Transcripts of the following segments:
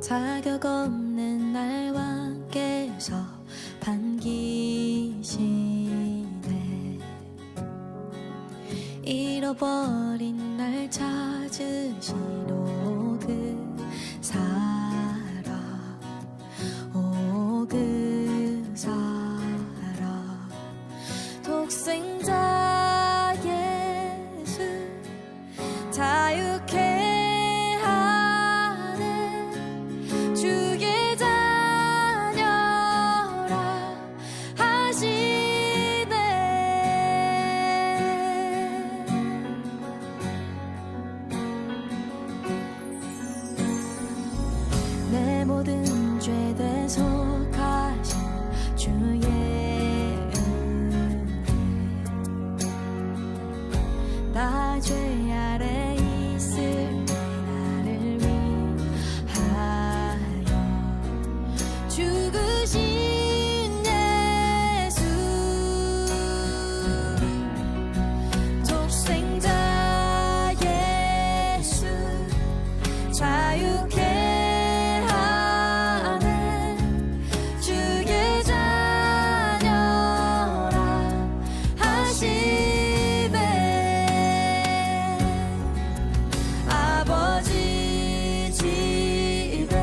자격 없는 날 왕께서 반기시네. 잃어버린 날 찾으시러 그 사랑, 오 그 사랑. 독생자 예수 자유케 하는 주의 자녀라 하시네. 내 모든 죄 대속하신 주의 나 죄 아래 있을 때 나를 위하여 죽으신 예수. 독생자 예수 자유케 하는 주의 자녀라 하시네. 아버지 집에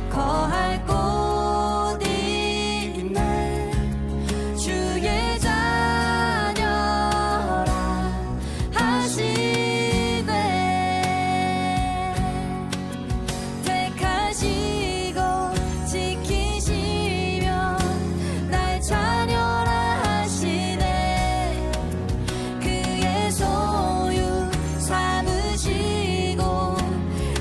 거할 곳 있네. 주의 자녀라 하시네. 택하시고 지키시며 날 자녀라 하시네. 그의 소유 삼으시고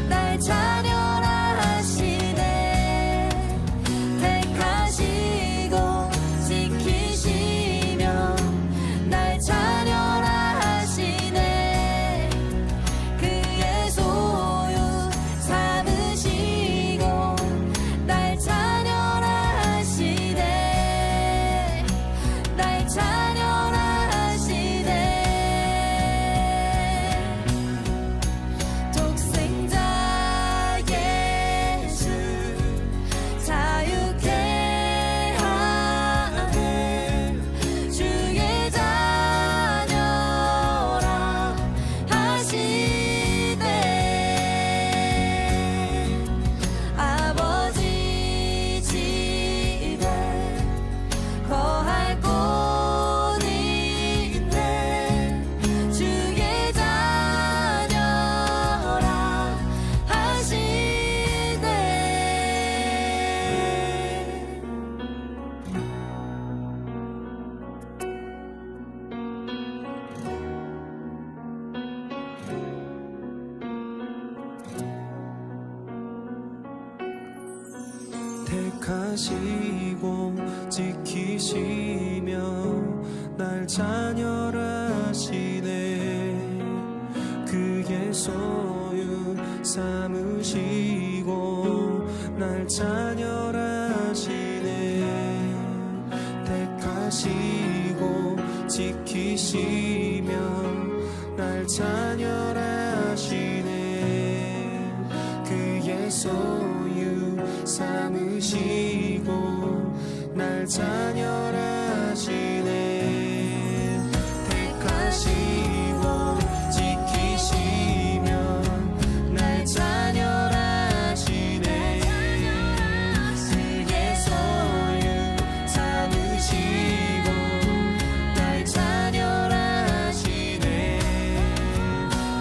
날 자녀라 하시네. 택하시고 지키시며 날 자녀라 하시네. 그의 소유 삼으시고 날 자녀라 하시네. 날 자녀라 하시네. 독생자 예수 자유케 하는 주의 자녀라 하시네. 아버지 집에 거할 곳 있네. 주의 자녀라 하시네. 택하시고 지키시며 날 자녀라 하시네. 그의 소유 삼으시고 날 자녀라 하시네. 택하시고 지키시며 날 자녀라 하시네. 그의 소유 삼으시고 날 자녀라 하시네. 택하시고 지키시며 날 자녀라 하시네. 그의 소유 삼으시고 날 자녀라 하시네.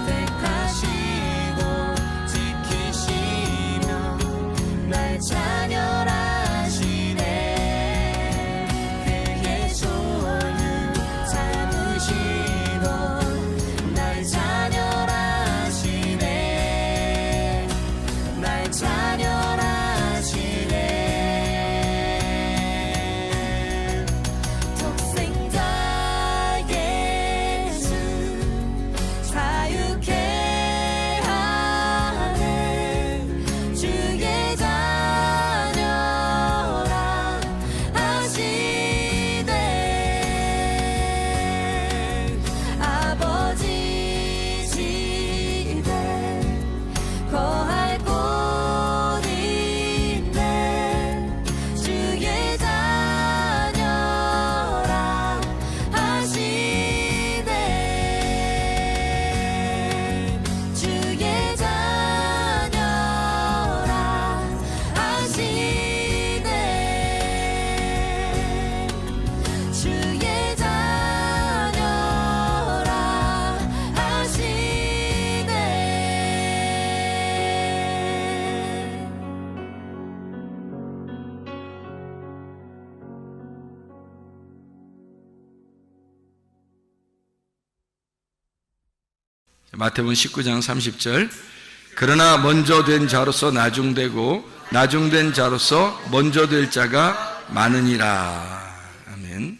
택하시고 지키시며 날 자녀라 하시네. 그의 소유 삼으시고 마태복음 19장 30절. 그러나 먼저 된 자로서 나중되고 나중된 자로서 먼저 될 자가 많으니라. 아멘.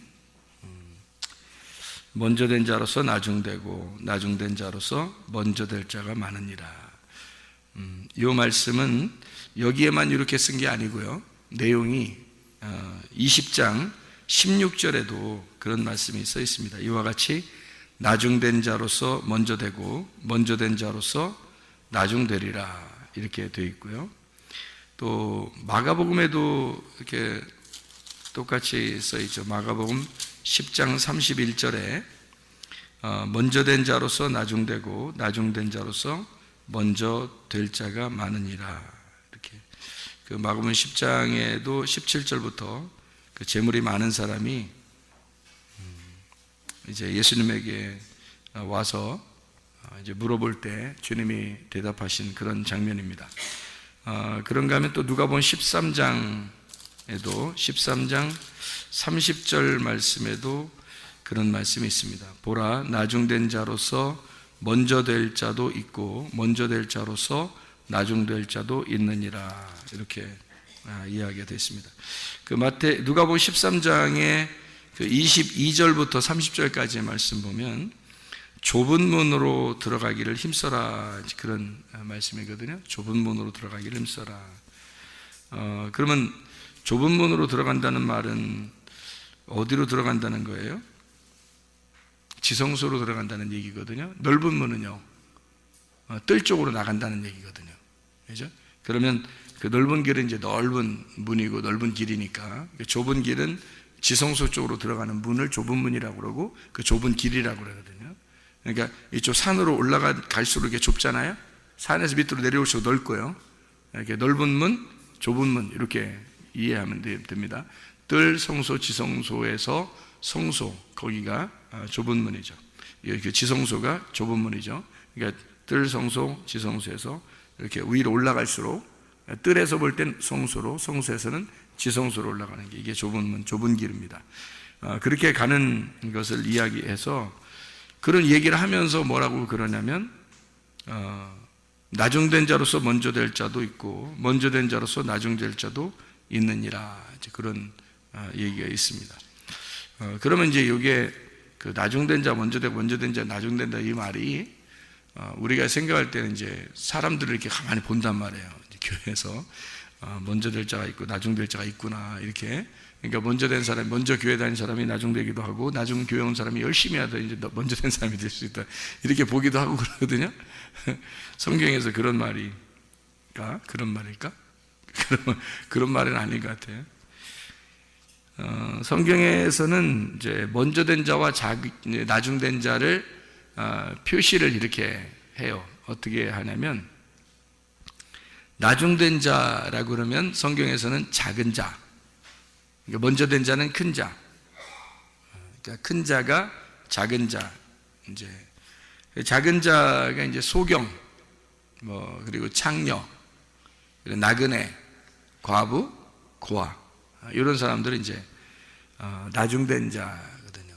먼저 된 자로서 나중되고 나중된 자로서 먼저 될 자가 많으니라. 이 말씀은 여기에만 이렇게 쓴 게 아니고요. 내용이 20장 16절에도 그런 말씀이 써 있습니다. 이와 같이 나중된 자로서 먼저 되고 먼저 된 자로서 나중되리라 이렇게 되어 있고요. 또 마가복음에도 이렇게 똑같이 써 있죠. 마가복음 10장 31절에 먼저 된 자로서 나중되고 나중된 자로서 먼저 될 자가 많으니라. 이렇게 그 마가복음 10장에도 17절부터 그 재물이 많은 사람이 이제 예수님에게 와서 이제 물어볼 때 주님이 대답하신 그런 장면입니다. 그런가 하면 또 누가복음 13장에도 13장 30절 말씀에도 그런 말씀이 있습니다. 보라, 나중된 자로서 먼저 될 자도 있고 먼저 될 자로서 나중될 자도 있느니라. 이렇게 이야기가 되어 있습니다. 그 누가복음 13장에 그 22절부터 30절까지의 말씀 보면 좁은 문으로 들어가기를 힘써라, 그런 말씀이거든요. 좁은 문으로 들어가기를 힘써라. 그러면 좁은 문으로 들어간다는 말은 어디로 들어간다는 거예요? 지성소로 들어간다는 얘기거든요. 넓은 문은요, 뜰 쪽으로 나간다는 얘기거든요. 그죠? 그러면 그 넓은 길은 이제 넓은 문이고 넓은 길이니까, 좁은 길은 지성소 쪽으로 들어가는 문을 좁은 문이라고 그러고 그 좁은 길이라고 그러거든요. 그러니까 이쪽 산으로 올라갈수록 이게 좁잖아요. 산에서 밑으로 내려올수록 넓고요. 이렇게 넓은 문, 좁은 문 이렇게 이해하면 됩니다. 뜰, 성소, 지성소에서 성소, 거기가 좁은 문이죠. 지성소가 좁은 문이죠. 그러니까 뜰, 성소, 지성소에서 이렇게 위로 올라갈수록, 뜰에서 볼 땐 성소로, 성소에서는 지성소로 올라가는 게 이게 좁은 문, 좁은 길입니다. 그렇게 가는 것을 이야기해서 그런 얘기를 하면서 뭐라고 그러냐면 나중된 자로서 먼저 될 자도 있고 먼저 된 자로서 나중될 자도 있느니라. 이제 그런 얘기가 있습니다. 그러면 이제 이게 그 나중된 자, 먼저 되고 먼저 된 자, 나중된 자, 이 말이 우리가 생각할 때는 이제 사람들을 이렇게 가만히 본단 말이에요. 교회에서 먼저 될 자가 있고 나중 될 자가 있구나, 이렇게. 그러니까 먼저 된 사람이, 먼저 교회 다닌 사람이 나중 되기도 하고 나중 교회 온 사람이 열심히 하다 이제 먼저 된 사람이 될 수 있다, 이렇게 보기도 하고 그러거든요. 성경에서 그런 말일까? 그런 말은 아닌 것 같아요. 성경에서는 이제 먼저 된 자와 나중 된 자를 표시를 이렇게 해요. 어떻게 하냐면 나중된 자라고 그러면 성경에서는 작은 자, 그러니까 먼저 된 자는 큰 자, 그러니까 큰 자가 작은 자, 이제 작은 자가 이제 소경, 그리고 창녀, 그리고 나그네, 과부, 고아, 이런 사람들은 이제 나중된 자거든요.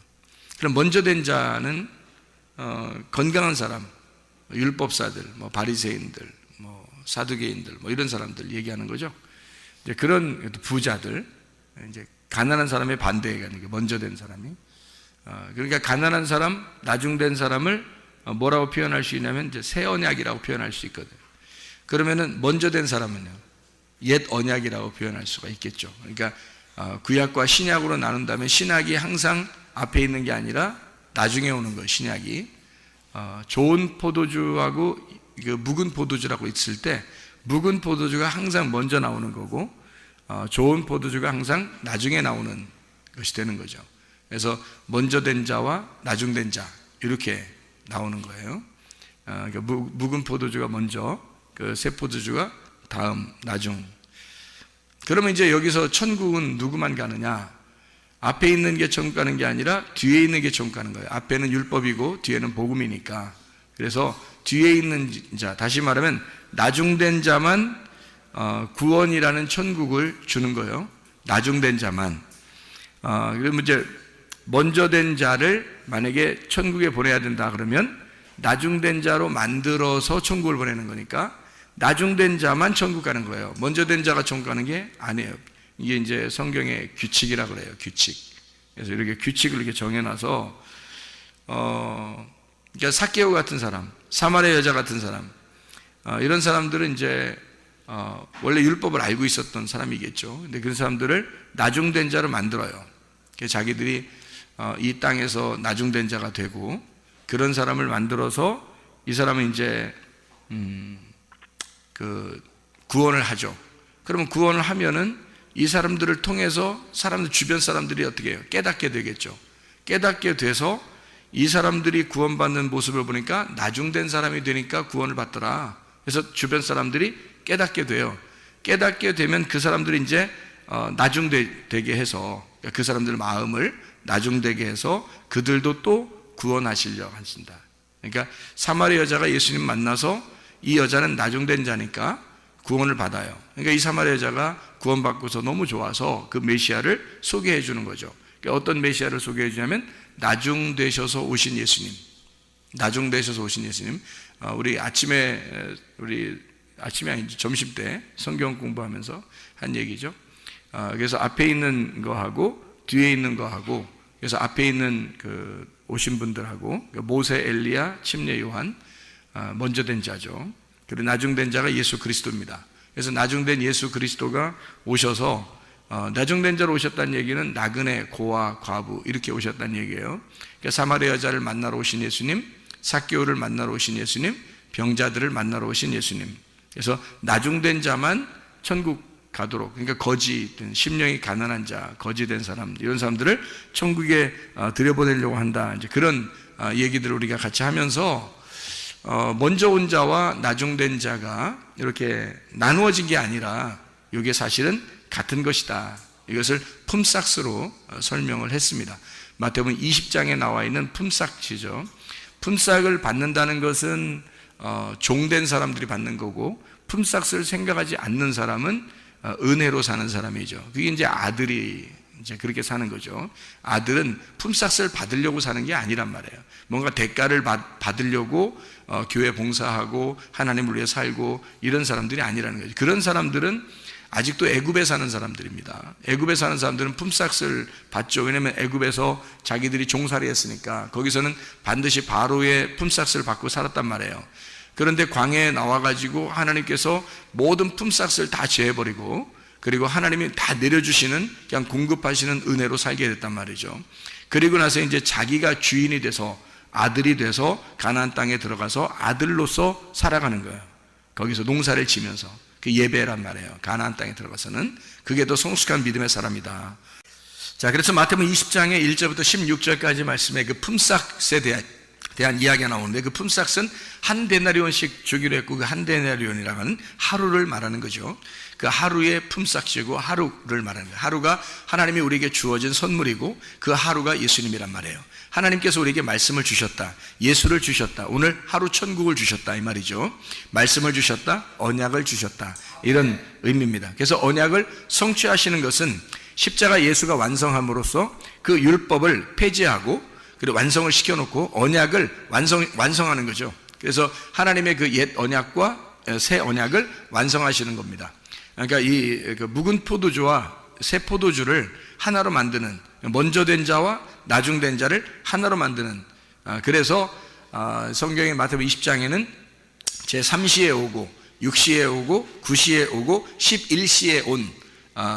그럼 먼저 된 자는 건강한 사람, 율법사들, 바리새인들, 사두개인들, 이런 사람들 얘기하는 거죠. 이제 그런 부자들, 이제 가난한 사람의 반대에 가는 게 먼저 된 사람이. 그러니까 가난한 사람, 나중된 사람을 뭐라고 표현할 수 있냐면 이제 새 언약이라고 표현할 수 있거든요. 그러면은 먼저 된 사람은요, 옛 언약이라고 표현할 수가 있겠죠. 그러니까 구약과 신약으로 나눈다면 신약이 항상 앞에 있는 게 아니라 나중에 오는 거예요. 신약이 좋은 포도주하고 묵은 포도주라고 있을 때 묵은 포도주가 항상 먼저 나오는 거고 좋은 포도주가 항상 나중에 나오는 것이 되는 거죠. 그래서 먼저 된 자와 나중된 자 이렇게 나오는 거예요. 그러니까 묵은 포도주가 먼저, 그 새 포도주가 다음, 나중. 그러면 이제 여기서 천국은 누구만 가느냐? 앞에 있는 게 천국 가는 게 아니라 뒤에 있는 게 천국 가는 거예요. 앞에는 율법이고 뒤에는 복음이니까. 그래서 뒤에 있는 자, 다시 말하면 나중된 자만 구원이라는 천국을 주는 거예요. 나중된 자만. 그러면 이제 먼저 된 자를 만약에 천국에 보내야 된다 그러면 나중된 자로 만들어서 천국을 보내는 거니까 나중된 자만 천국 가는 거예요. 먼저 된 자가 천국 가는 게 아니에요. 이게 이제 성경의 규칙이라 그래요. 규칙. 그래서 이렇게 규칙을 이렇게 정해놔서 그러니까 삭개오 같은 사람, 사마리아 여자 같은 사람, 이런 사람들은 이제 원래 율법을 알고 있었던 사람이겠죠. 근데 그런 사람들을 나중된 자로 만들어요. 그래서 자기들이 이 땅에서 나중된 자가 되고 그런 사람을 만들어서 이 사람은 이제 그 구원을 하죠. 그러면 구원을 하면은 이 사람들을 통해서 사람들 주변 사람들이 어떻게 해요? 깨닫게 되겠죠. 깨닫게 돼서 이 사람들이 구원받는 모습을 보니까 나중된 사람이 되니까 구원을 받더라. 그래서 주변 사람들이 깨닫게 돼요. 깨닫게 되면 그 사람들이 이제 나중되게 해서 그 사람들 마음을 나중되게 해서 그들도 또 구원하시려고 하신다. 그러니까 사마리아 여자가 예수님 만나서 이 여자는 나중된 자니까 구원을 받아요. 그러니까 이 사마리아 여자가 구원받고서 너무 좋아서 그 메시아를 소개해 주는 거죠. 그러니까 어떤 메시아를 소개해 주냐면 나중되셔서 오신 예수님. 나중되셔서 오신 예수님. 우리 아침에 아니지 점심 때 성경 공부하면서 한 얘기죠. 그래서 앞에 있는 거하고 뒤에 있는 거하고, 그래서 앞에 있는 그 오신 분들하고 모세, 엘리야, 침례 요한, 먼저 된 자죠. 그리고 나중된 자가 예수 그리스도입니다. 그래서 나중된 예수 그리스도가 오셔서 나중된 자로 오셨다는 얘기는 나그네, 고아, 과부 이렇게 오셨다는 얘기예요. 그러니까 사마리아 여자를 만나러 오신 예수님, 삭개오를 만나러 오신 예수님, 병자들을 만나러 오신 예수님. 그래서 나중된 자만 천국 가도록, 그러니까 거지된 심령이 가난한 자, 거지된 사람, 이런 사람들을 천국에 들여보내려고 한다. 이제 그런 얘기들을 우리가 같이 하면서 먼저 온 자와 나중된 자가 이렇게 나누어진 게 아니라 이게 사실은 같은 것이다. 이것을 품삯으로 설명을 했습니다. 마태복음 20장에 나와 있는 품삯이죠. 품삯을 받는다는 것은 종된 사람들이 받는 거고, 품삯을 생각하지 않는 사람은 은혜로 사는 사람이죠. 그게 이제 아들이 이제 그렇게 사는 거죠. 아들은 품삯을 받으려고 사는 게 아니란 말이에요. 뭔가 대가를 받으려고 교회 봉사하고 하나님을 위해 살고 이런 사람들이 아니라는 거죠. 그런 사람들은 아직도 애굽에 사는 사람들입니다. 애굽에 사는 사람들은 품삯을 받죠. 왜냐하면 애굽에서 자기들이 종살이 했으니까 거기서는 반드시 바로의 품삯을 받고 살았단 말이에요. 그런데 광야에 나와가지고 하나님께서 모든 품삯을 다 제해버리고, 그리고 하나님이 다 내려주시는, 그냥 공급하시는 은혜로 살게 됐단 말이죠. 그리고 나서 이제 자기가 주인이 돼서, 아들이 돼서 가나안 땅에 들어가서 아들로서 살아가는 거예요. 거기서 농사를 지면서. 그 예배란 말이에요. 가나안 땅에 들어가서는. 그게 더 성숙한 믿음의 사람이다. 자, 그래서 마태복음 20장의 1절부터 16절까지 말씀에 그 품삯에 대한 이야기가 나오는데, 그 품삯은 한 데나리온씩 주기로 했고, 그 한 데나리온이라고 하는 하루를 말하는 거죠. 그 하루의 품삯이고 하루를 말하는 거예요. 하루가 하나님이 우리에게 주어진 선물이고, 그 하루가 예수님이란 말이에요. 하나님께서 우리에게 말씀을 주셨다, 예수를 주셨다, 오늘 하루 천국을 주셨다 이 말이죠. 말씀을 주셨다, 언약을 주셨다, 이런 의미입니다. 그래서 언약을 성취하시는 것은 십자가 예수가 완성함으로써 그 율법을 폐지하고 그리고 완성을 시켜놓고 언약을 완성하는 거죠. 그래서 하나님의 그 옛 언약과 새 언약을 완성하시는 겁니다. 그러니까 이 묵은 포도주와 새 포도주를 하나로 만드는, 먼저 된 자와 나중된 자를 하나로 만드는, 그래서 성경의 마태복음 20장에는 제3시에 오고 6시에 오고 9시에 오고 11시에 온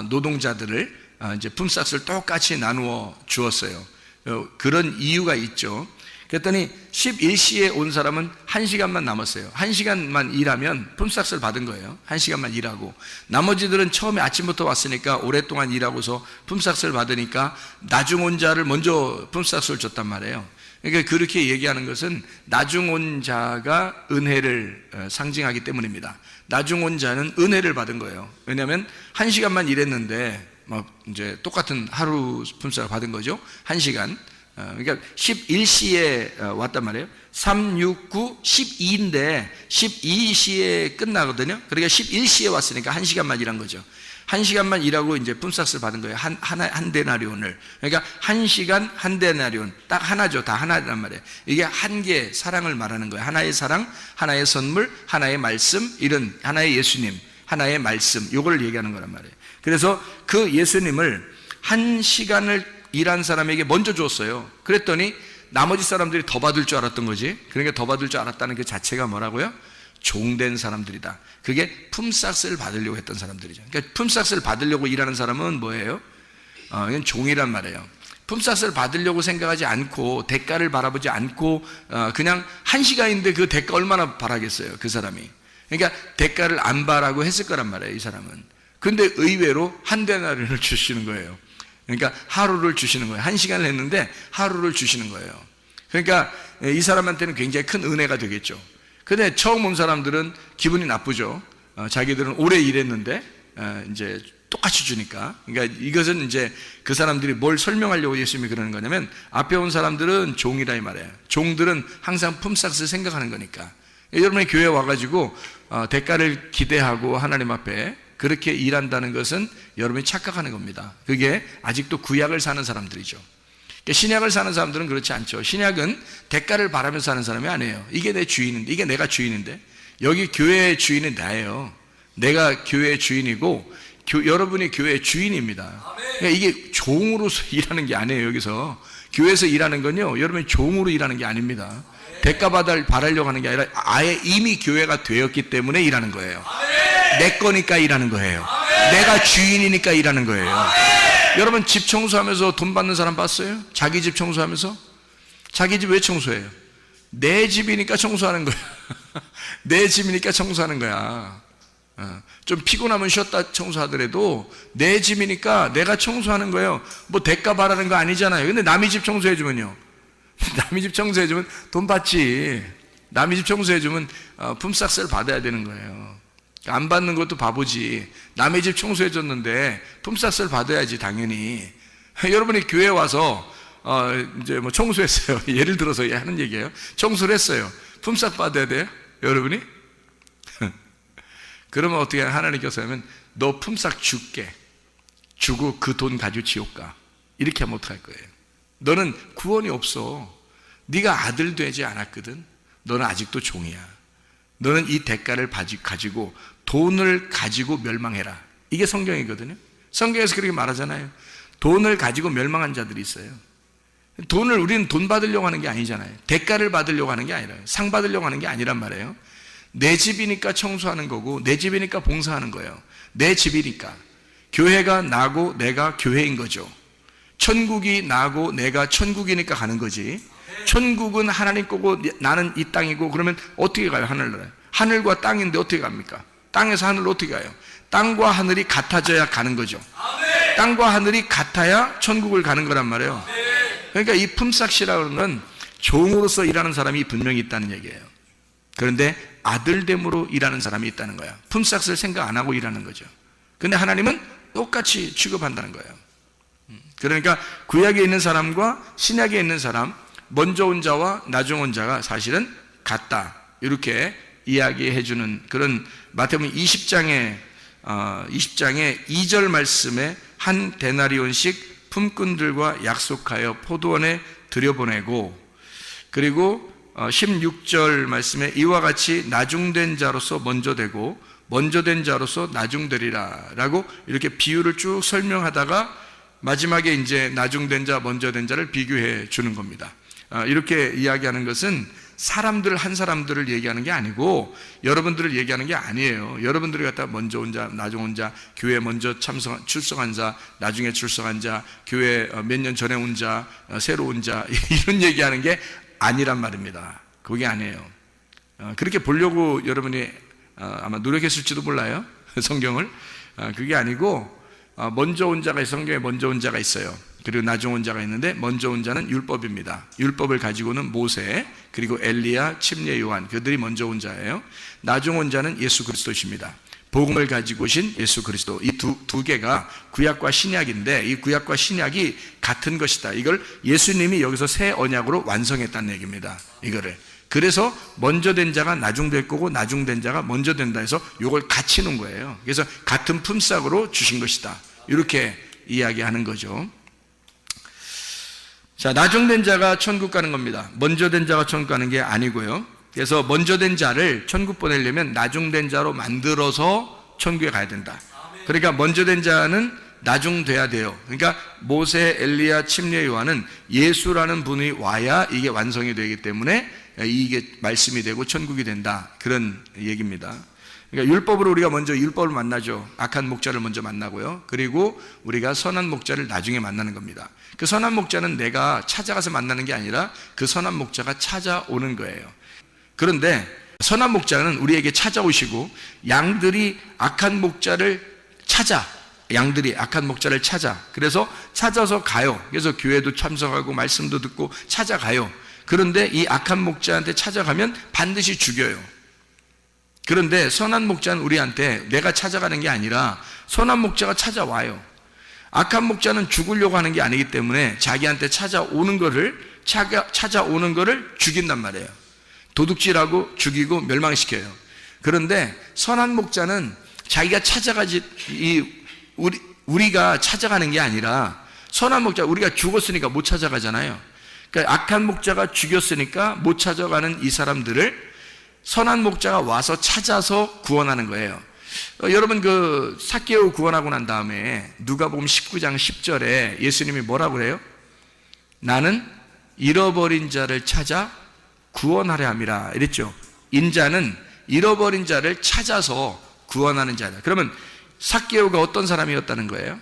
노동자들을 이제 품삯을 똑같이 나누어 주었어요. 그런 이유가 있죠. 그랬더니 11시에 온 사람은 1시간만 남았어요. 1시간만 일하면 품삯을 받은 거예요. 1시간만 일하고, 나머지들은 처음에 아침부터 왔으니까 오랫동안 일하고서 품삯을 받으니까 나중 온 자를 먼저 품삯을 줬단 말이에요. 그러니까 그렇게 얘기하는 것은 나중 온 자가 은혜를 상징하기 때문입니다. 나중 온 자는 은혜를 받은 거예요. 왜냐하면 1시간만 일했는데 이제 똑같은 하루 품삯을 받은 거죠. 1시간. 그러니까 11시에 왔단 말이에요. 3, 6, 9, 12인데 12시에 끝나거든요. 그러니까 11시에 왔으니까 1시간만 일한 거죠. 1시간만 일하고 이제 품삯을 받은 거예요. 한 데나리온을. 그러니까 1시간 한 데나리온. 딱 하나죠. 다 하나란 말이에요. 이게 한 개의 사랑을 말하는 거예요. 하나의 사랑, 하나의 선물, 하나의 말씀, 이런 하나의 예수님, 하나의 말씀, 요걸 얘기하는 거란 말이에요. 그래서 그 예수님을 1시간을 일한 사람에게 먼저 줬어요. 그랬더니 나머지 사람들이 더 받을 줄 알았던 거지. 그러니까 더 받을 줄 알았다는 그 자체가 뭐라고요? 종된 사람들이다. 그게 품삯을 받으려고 했던 사람들이죠. 그러니까 품삯을 받으려고 일하는 사람은 뭐예요? 이건 종이란 말이에요. 품삯을 받으려고 생각하지 않고 대가를 바라보지 않고 그냥 1시간인데 그 대가 얼마나 바라겠어요, 그 사람이. 그러니까 대가를 안 바라고 했을 거란 말이에요, 이 사람은. 근데 의외로 한 데나리온을 주시는 거예요. 그러니까 하루를 주시는 거예요. 1시간을 했는데 하루를 주시는 거예요. 그러니까 이 사람한테는 굉장히 큰 은혜가 되겠죠. 근데 처음 온 사람들은 기분이 나쁘죠. 자기들은 오래 일했는데 이제 똑같이 주니까. 그러니까 이것은 이제 그 사람들이 뭘 설명하려고 예수님이 그러는 거냐면, 앞에 온 사람들은 종이라 이 말이에요. 종들은 항상 품삯을 생각하는 거니까. 여러분의 교회에 와가지고 대가를 기대하고 하나님 앞에 그렇게 일한다는 것은 여러분이 착각하는 겁니다. 그게 아직도 구약을 사는 사람들이죠. 신약을 사는 사람들은 그렇지 않죠. 신약은 대가를 바라면서 사는 사람이 아니에요. 이게 내 주인인데, 이게 내가 주인인데, 여기 교회의 주인은 나예요. 내가 교회의 주인이고 여러분이 교회의 주인입니다. 그러니까 이게 종으로서 일하는 게 아니에요. 여기서 교회에서 일하는 건요, 여러분이 종으로 일하는 게 아닙니다. 대가 바라려고 하는 게 아니라 아예 이미 교회가 되었기 때문에 일하는 거예요. 내 거니까 일하는 거예요. 내가 주인이니까 일하는 거예요. 여러분 집 청소하면서 돈 받는 사람 봤어요? 자기 집 청소하면서? 자기 집 왜 청소해요? 내 집이니까 청소하는 거야. 내 집이니까 청소하는 거야. 좀 피곤하면 쉬었다 청소하더라도 내 집이니까 내가 청소하는 거예요. 뭐 대가 바라는 거 아니잖아요. 근데 남의 집 청소해주면요, 남의 집 청소해주면 돈 받지. 남의 집 청소해주면 품삯을 받아야 되는 거예요. 안 받는 것도 바보지. 남의 집 청소해줬는데 품삯을 받아야지, 당연히. 여러분이 교회에 와서 이제 뭐 청소했어요. 예를 들어서 하는 얘기예요. 청소를 했어요. 품삯 받아야 돼요, 여러분이? 그러면 어떻게 하나님께서 하면, 너 품삯 줄게. 주고 그 돈 가지고 지옥 가. 이렇게 하면 어떡할 거예요? 너는 구원이 없어. 네가 아들 되지 않았거든. 너는 아직도 종이야. 너는 이 대가를 가지고 돈을 가지고 멸망해라. 이게 성경이거든요. 성경에서 그렇게 말하잖아요. 돈을 가지고 멸망한 자들이 있어요. 우리는 돈 받으려고 하는 게 아니잖아요. 대가를 받으려고 하는 게 아니라, 상 받으려고 하는 게 아니란 말이에요. 내 집이니까 청소하는 거고, 내 집이니까 봉사하는 거예요. 내 집이니까. 교회가 나고 내가 교회인 거죠. 천국이 나고 내가 천국이니까 가는 거지. 천국은 하나님 거고 나는 이 땅이고, 그러면 어떻게 가요? 하늘나라에. 하늘과 땅인데 어떻게 갑니까? 땅에서 하늘로 어떻게 가요? 땅과 하늘이 같아져야 가는 거죠. 땅과 하늘이 같아야 천국을 가는 거란 말이에요. 그러니까 이 품삯이라는 건 종으로서 일하는 사람이 분명히 있다는 얘기예요. 그런데 아들됨으로 일하는 사람이 있다는 거야. 품삯을 생각 안 하고 일하는 거죠. 근데 하나님은 똑같이 취급한다는 거예요. 그러니까 구약에 있는 사람과 신약에 있는 사람, 먼저 온 자와 나중 온 자가 사실은 같다, 이렇게 이야기해 주는 그런 마태복음 20장의 2절 말씀에 한 데나리온씩 품꾼들과 약속하여 포도원에 들여보내고, 그리고 16절 말씀에 이와 같이 나중된 자로서 먼저 되고 먼저 된 자로서 나중되리라 라고 이렇게 비유를 쭉 설명하다가 마지막에 이제 나중된 자, 먼저 된 자를 비교해 주는 겁니다. 이렇게 이야기하는 것은 사람들 한 사람들을 얘기하는 게 아니고 여러분들을 얘기하는 게 아니에요. 여러분들이 갖다 먼저 온 자, 나중 온 자, 교회 먼저 출석한 자, 나중에 출석한 자, 교회 몇 년 전에 온 자, 새로 온 자, 이런 얘기하는 게 아니란 말입니다. 그게 아니에요. 그렇게 보려고 여러분이 아마 노력했을지도 몰라요. 성경을. 그게 아니고 먼저 온 자가 성경에 먼저 온 자가 있어요. 그리고 나중 온 자가 있는데 먼저 온 자는 율법입니다. 율법을 가지고는 모세, 그리고 엘리야, 침례 요한, 그들이 먼저 온 자예요. 나중 온 자는 예수 그리스도십니다. 복음을 가지고 오신 예수 그리스도. 이 두 개가 구약과 신약인데 이 구약과 신약이 같은 것이다. 이걸 예수님이 여기서 새 언약으로 완성했다는 얘기입니다. 이거를. 그래서 먼저 된 자가 나중될 거고 나중된 자가 먼저 된다 해서 이걸 같이 놓은 거예요. 그래서 같은 품삯으로 주신 것이다, 이렇게 이야기하는 거죠. 자, 나중된 자가 천국 가는 겁니다. 먼저 된 자가 천국 가는 게 아니고요. 그래서 먼저 된 자를 천국 보내려면 나중된 자로 만들어서 천국에 가야 된다. 그러니까 먼저 된 자는 나중돼야 돼요. 그러니까 모세, 엘리야, 침례, 요한은 예수라는 분이 와야 이게 완성이 되기 때문에 이게 말씀이 되고 천국이 된다, 그런 얘기입니다. 그러니까 율법으로 우리가 먼저 율법을 만나죠. 악한 목자를 먼저 만나고요. 그리고 우리가 선한 목자를 나중에 만나는 겁니다. 그 선한 목자는 내가 찾아가서 만나는 게 아니라 그 선한 목자가 찾아오는 거예요. 그런데 선한 목자는 우리에게 찾아오시고 양들이 악한 목자를 찾아, 그래서 찾아서 가요. 그래서 교회도 참석하고 말씀도 듣고 찾아가요. 그런데 이 악한 목자한테 찾아가면 반드시 죽여요. 그런데 선한 목자는 우리한테 내가 찾아가는 게 아니라 선한 목자가 찾아와요. 악한 목자는 죽으려고 하는 게 아니기 때문에 자기한테 찾아오는 거를 죽인단 말이에요. 도둑질하고 죽이고 멸망시켜요. 그런데 선한 목자는 자기가 찾아가지, 우리가 찾아가는 게 아니라 선한 목자, 우리가 죽었으니까 못 찾아가잖아요. 그러니까 악한 목자가 죽였으니까 못 찾아가는 이 사람들을 선한 목자가 와서 찾아서 구원하는 거예요. 여러분, 그 삭개오 구원하고 난 다음에 누가복음 19장 10절에 예수님이 뭐라고 해요? 나는 잃어버린 자를 찾아 구원하려 함이라 이랬죠. 인자는 잃어버린 자를 찾아서 구원하는 자다. 그러면 삭개오가 어떤 사람이었다는 거예요?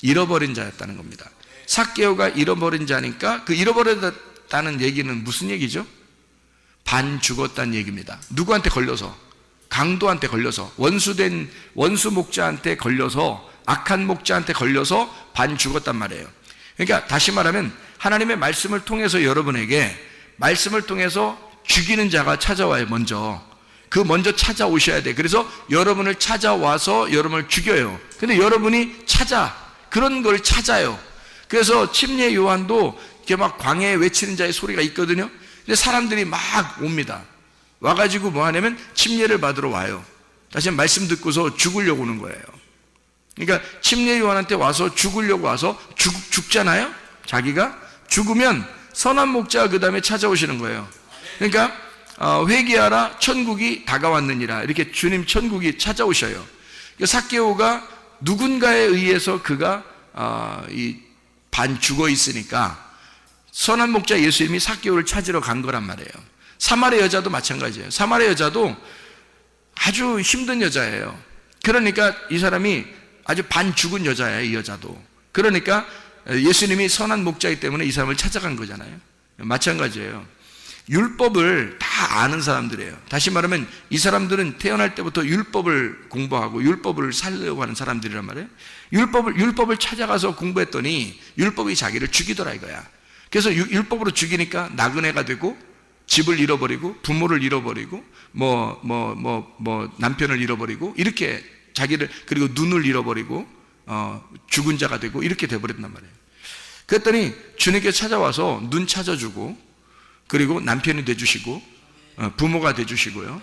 잃어버린 자였다는 겁니다. 삭개오가 잃어버린 자니까 그 잃어버렸다는 얘기는 무슨 얘기죠? 반 죽었다는 얘기입니다. 누구한테 걸려서? 강도한테 걸려서, 원수 목자한테 걸려서, 악한 목자한테 걸려서 반 죽었단 말이에요. 그러니까 다시 말하면 하나님의 말씀을 통해서 여러분에게 말씀을 통해서 죽이는 자가 찾아와요. 먼저 찾아오셔야 돼. 그래서 여러분을 찾아와서 여러분을 죽여요. 근데 여러분이 그런 걸 찾아요. 그래서 침례 요한도 이렇게 막 광야에 외치는 자의 소리가 있거든요. 근데 사람들이 막 옵니다. 와가지고 뭐 하냐면 침례를 받으러 와요. 다시 말씀 듣고서 죽으려고 오는 거예요. 그러니까 침례 요한한테 와서 죽으려고 와서 죽잖아요. 자기가 죽으면 선한 목자가 그 다음에 찾아오시는 거예요. 그러니까 회개하라, 천국이 다가왔느니라, 이렇게 주님 천국이 찾아오셔요. 삭개오가 누군가에 의해서 그가 반 죽어 있으니까 선한 목자 예수님이 삭개오를 찾으러 간 거란 말이에요. 사마리아 여자도 마찬가지예요. 사마리아 여자도 아주 힘든 여자예요. 그러니까 이 사람이 아주 반 죽은 여자예요. 이 여자도. 그러니까 예수님이 선한 목자이기 때문에 이 사람을 찾아간 거잖아요. 마찬가지예요. 율법을 다 아는 사람들이에요. 다시 말하면 이 사람들은 태어날 때부터 율법을 공부하고 율법을 살려고 하는 사람들이란 말이에요. 율법을 찾아가서 공부했더니 율법이 자기를 죽이더라 이거야. 그래서 율법으로 죽이니까 나그네가 되고 집을 잃어버리고 부모를 잃어버리고 남편을 잃어버리고 이렇게 자기를, 그리고 눈을 잃어버리고 죽은 자가 되고 이렇게 돼버렸단 말이에요. 그랬더니 주님께 찾아와서 눈 찾아주고, 그리고 남편이 돼주시고 부모가 돼주시고요,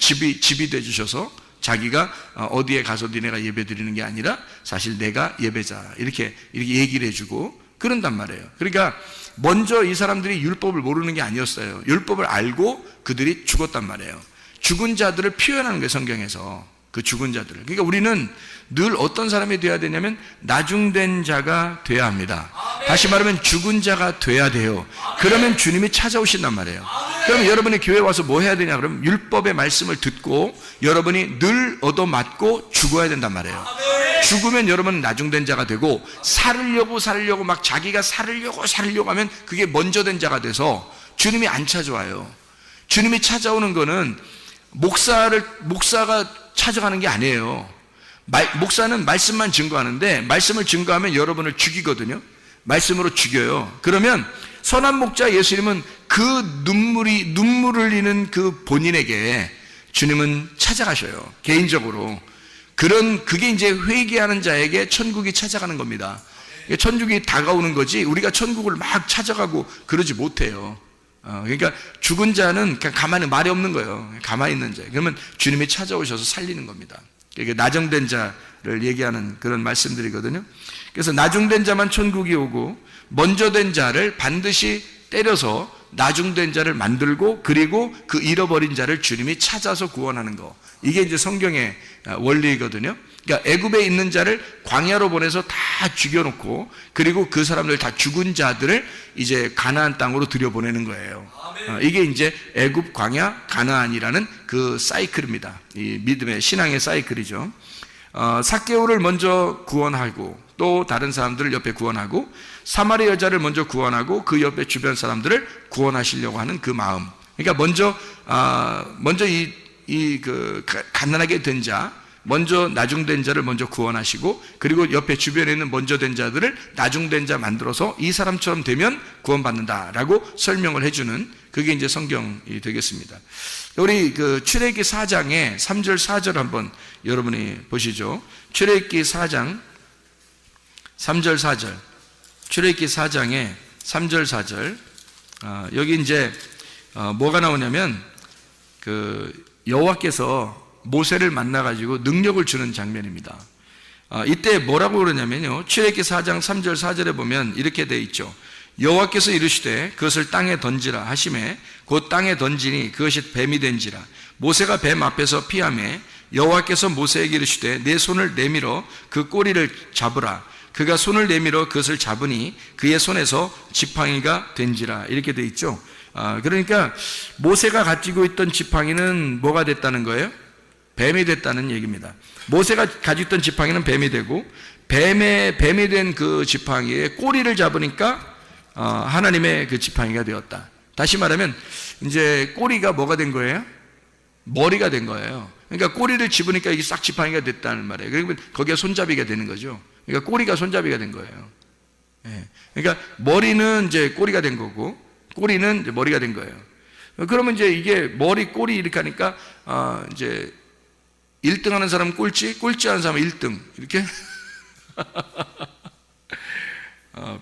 집이 돼주셔서 자기가 어디에 가서 니네가 예배 드리는 게 아니라 사실 내가 예배자, 이렇게 얘기를 해주고 그런단 말이에요. 그러니까 먼저 이 사람들이 율법을 모르는 게 아니었어요. 율법을 알고 그들이 죽었단 말이에요. 죽은 자들을 표현하는 거예요, 성경에서. 그 죽은 자들을. 그러니까 우리는 늘 어떤 사람이 돼야 되냐면 나중된 자가 돼야 합니다. 다시 말하면 죽은 자가 돼야 돼요. 그러면 주님이 찾아오신단 말이에요. 그럼 여러분이 교회 와서 뭐 해야 되냐? 그러면 율법의 말씀을 듣고 여러분이 늘 얻어맞고 죽어야 된단 말이에요. 죽으면 여러분은 나중된 자가 되고, 살으려고 막 자기가 살으려고 하면 그게 먼저 된 자가 돼서 주님이 안 찾아와요. 주님이 찾아오는 거는 목사가 찾아가는 게 아니에요. 목사는 말씀만 증거하는데, 말씀을 증거하면 여러분을 죽이거든요. 말씀으로 죽여요. 그러면 선한 목자 예수님은 그 눈물을 흘리는 그 본인에게 주님은 찾아가셔요. 개인적으로. 그게 이제 회개하는 자에게 천국이 찾아가는 겁니다. 천국이 다가오는 거지 우리가 천국을 막 찾아가고 그러지 못해요. 그러니까 죽은 자는 그냥 가만히 말이 없는 거예요. 가만히 있는 자. 그러면 주님이 찾아오셔서 살리는 겁니다. 이게 나중된 자를 얘기하는 그런 말씀들이거든요. 그래서 나중된 자만 천국이 오고 먼저 된 자를 반드시 때려서 나중된 자를 만들고 그리고 그 잃어버린 자를 주님이 찾아서 구원하는 거. 이게 이제 성경의 원리거든요. 그러니까 애굽에 있는 자를 광야로 보내서 다 죽여놓고 그리고 그 사람들 다 죽은 자들을 이제 가나안 땅으로 들여보내는 거예요. 이게 이제 애굽, 광야, 가나안이라는 그 사이클입니다. 이 믿음의 신앙의 사이클이죠. 삭개오를 먼저 구원하고 또 다른 사람들을 옆에 구원하고 사마리 여자를 먼저 구원하고 그 옆에 주변 사람들을 구원하시려고 하는 그 마음. 그러니까 먼저 그 가난하게 된 자, 먼저 나중된 자를 먼저 구원하시고 그리고 옆에 주변에 있는 먼저 된 자들을 나중된 자 만들어서 이 사람처럼 되면 구원받는다라고 설명을 해주는 그게 이제 성경이 되겠습니다. 우리 그 출애굽기 4장의 3절 4절 한번 여러분이 보시죠. 출애굽기 4장 3절 4절. 출애굽기 4장의 3절 4절. 여기 이제 뭐가 나오냐면 그 여호와께서 모세를 만나가지고 능력을 주는 장면입니다. 이때 뭐라고 그러냐면요. 출애굽기 4장 3절 4절에 보면 이렇게 돼 있죠. 여호와께서 이르시되 그것을 땅에 던지라 하시매 곧 땅에 던지니 그것이 뱀이 된지라. 모세가 뱀 앞에서 피하매 여호와께서 모세에게 이르시되 내 손을 내밀어 그 꼬리를 잡으라. 그가 손을 내밀어 그것을 잡으니 그의 손에서 지팡이가 된지라. 이렇게 돼 있죠. 그러니까 모세가 가지고 있던 지팡이는 뭐가 됐다는 거예요? 뱀이 됐다는 얘기입니다. 모세가 가지고 있던 지팡이는 뱀이 되고 뱀이 된 그 지팡이의 꼬리를 잡으니까 하나님의 그 지팡이가 되었다. 다시 말하면 이제 꼬리가 뭐가 된 거예요? 머리가 된 거예요. 그러니까 꼬리를 집으니까 이게 싹 지팡이가 됐다는 말이에요. 그러면 거기에 손잡이가 되는 거죠. 그러니까 꼬리가 손잡이가 된 거예요. 그러니까 머리는 이제 꼬리가 된 거고 꼬리는 이제 머리가 된 거예요. 그러면 이제 이게 머리, 꼬리 이렇게 하니까 이제 1등 하는 사람은 꼴찌 하는 사람은 1등 이렇게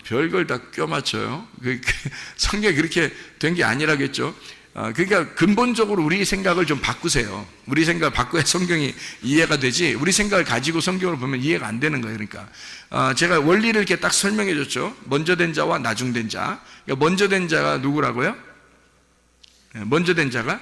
별걸 다 껴맞춰요. 성경이 그렇게 된 게 아니라겠죠. 그러니까 근본적으로 우리 생각을 좀 바꾸세요. 우리 생각을 바꿔야 성경이 이해가 되지 우리 생각을 가지고 성경을 보면 이해가 안 되는 거예요. 그러니까 제가 원리를 이렇게 딱 설명해 줬죠. 먼저 된 자와 나중된 자. 그러니까 먼저 된 자가 누구라고요? 먼저 된 자가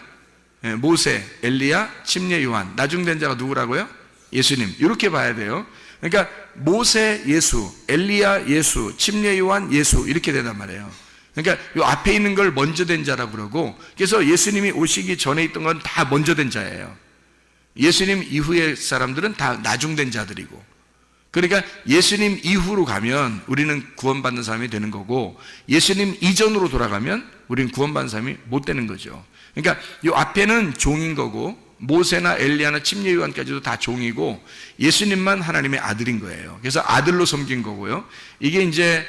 모세, 엘리야, 침례 요한. 나중된 자가 누구라고요? 예수님. 이렇게 봐야 돼요. 그러니까 모세, 예수, 엘리야, 예수, 침례 요한, 예수 이렇게 된단 말이에요. 그러니까 이 앞에 있는 걸 먼저 된 자라고 그러고 그래서 예수님이 오시기 전에 있던 건 다 먼저 된 자예요. 예수님 이후의 사람들은 다 나중된 자들이고 그러니까 예수님 이후로 가면 우리는 구원받는 사람이 되는 거고 예수님 이전으로 돌아가면 우리는 구원받는 사람이 못 되는 거죠. 그러니까 이 앞에는 종인 거고 모세나 엘리야나 침례 요한까지도 다 종이고 예수님만 하나님의 아들인 거예요. 그래서 아들로 섬긴 거고요. 이게 이제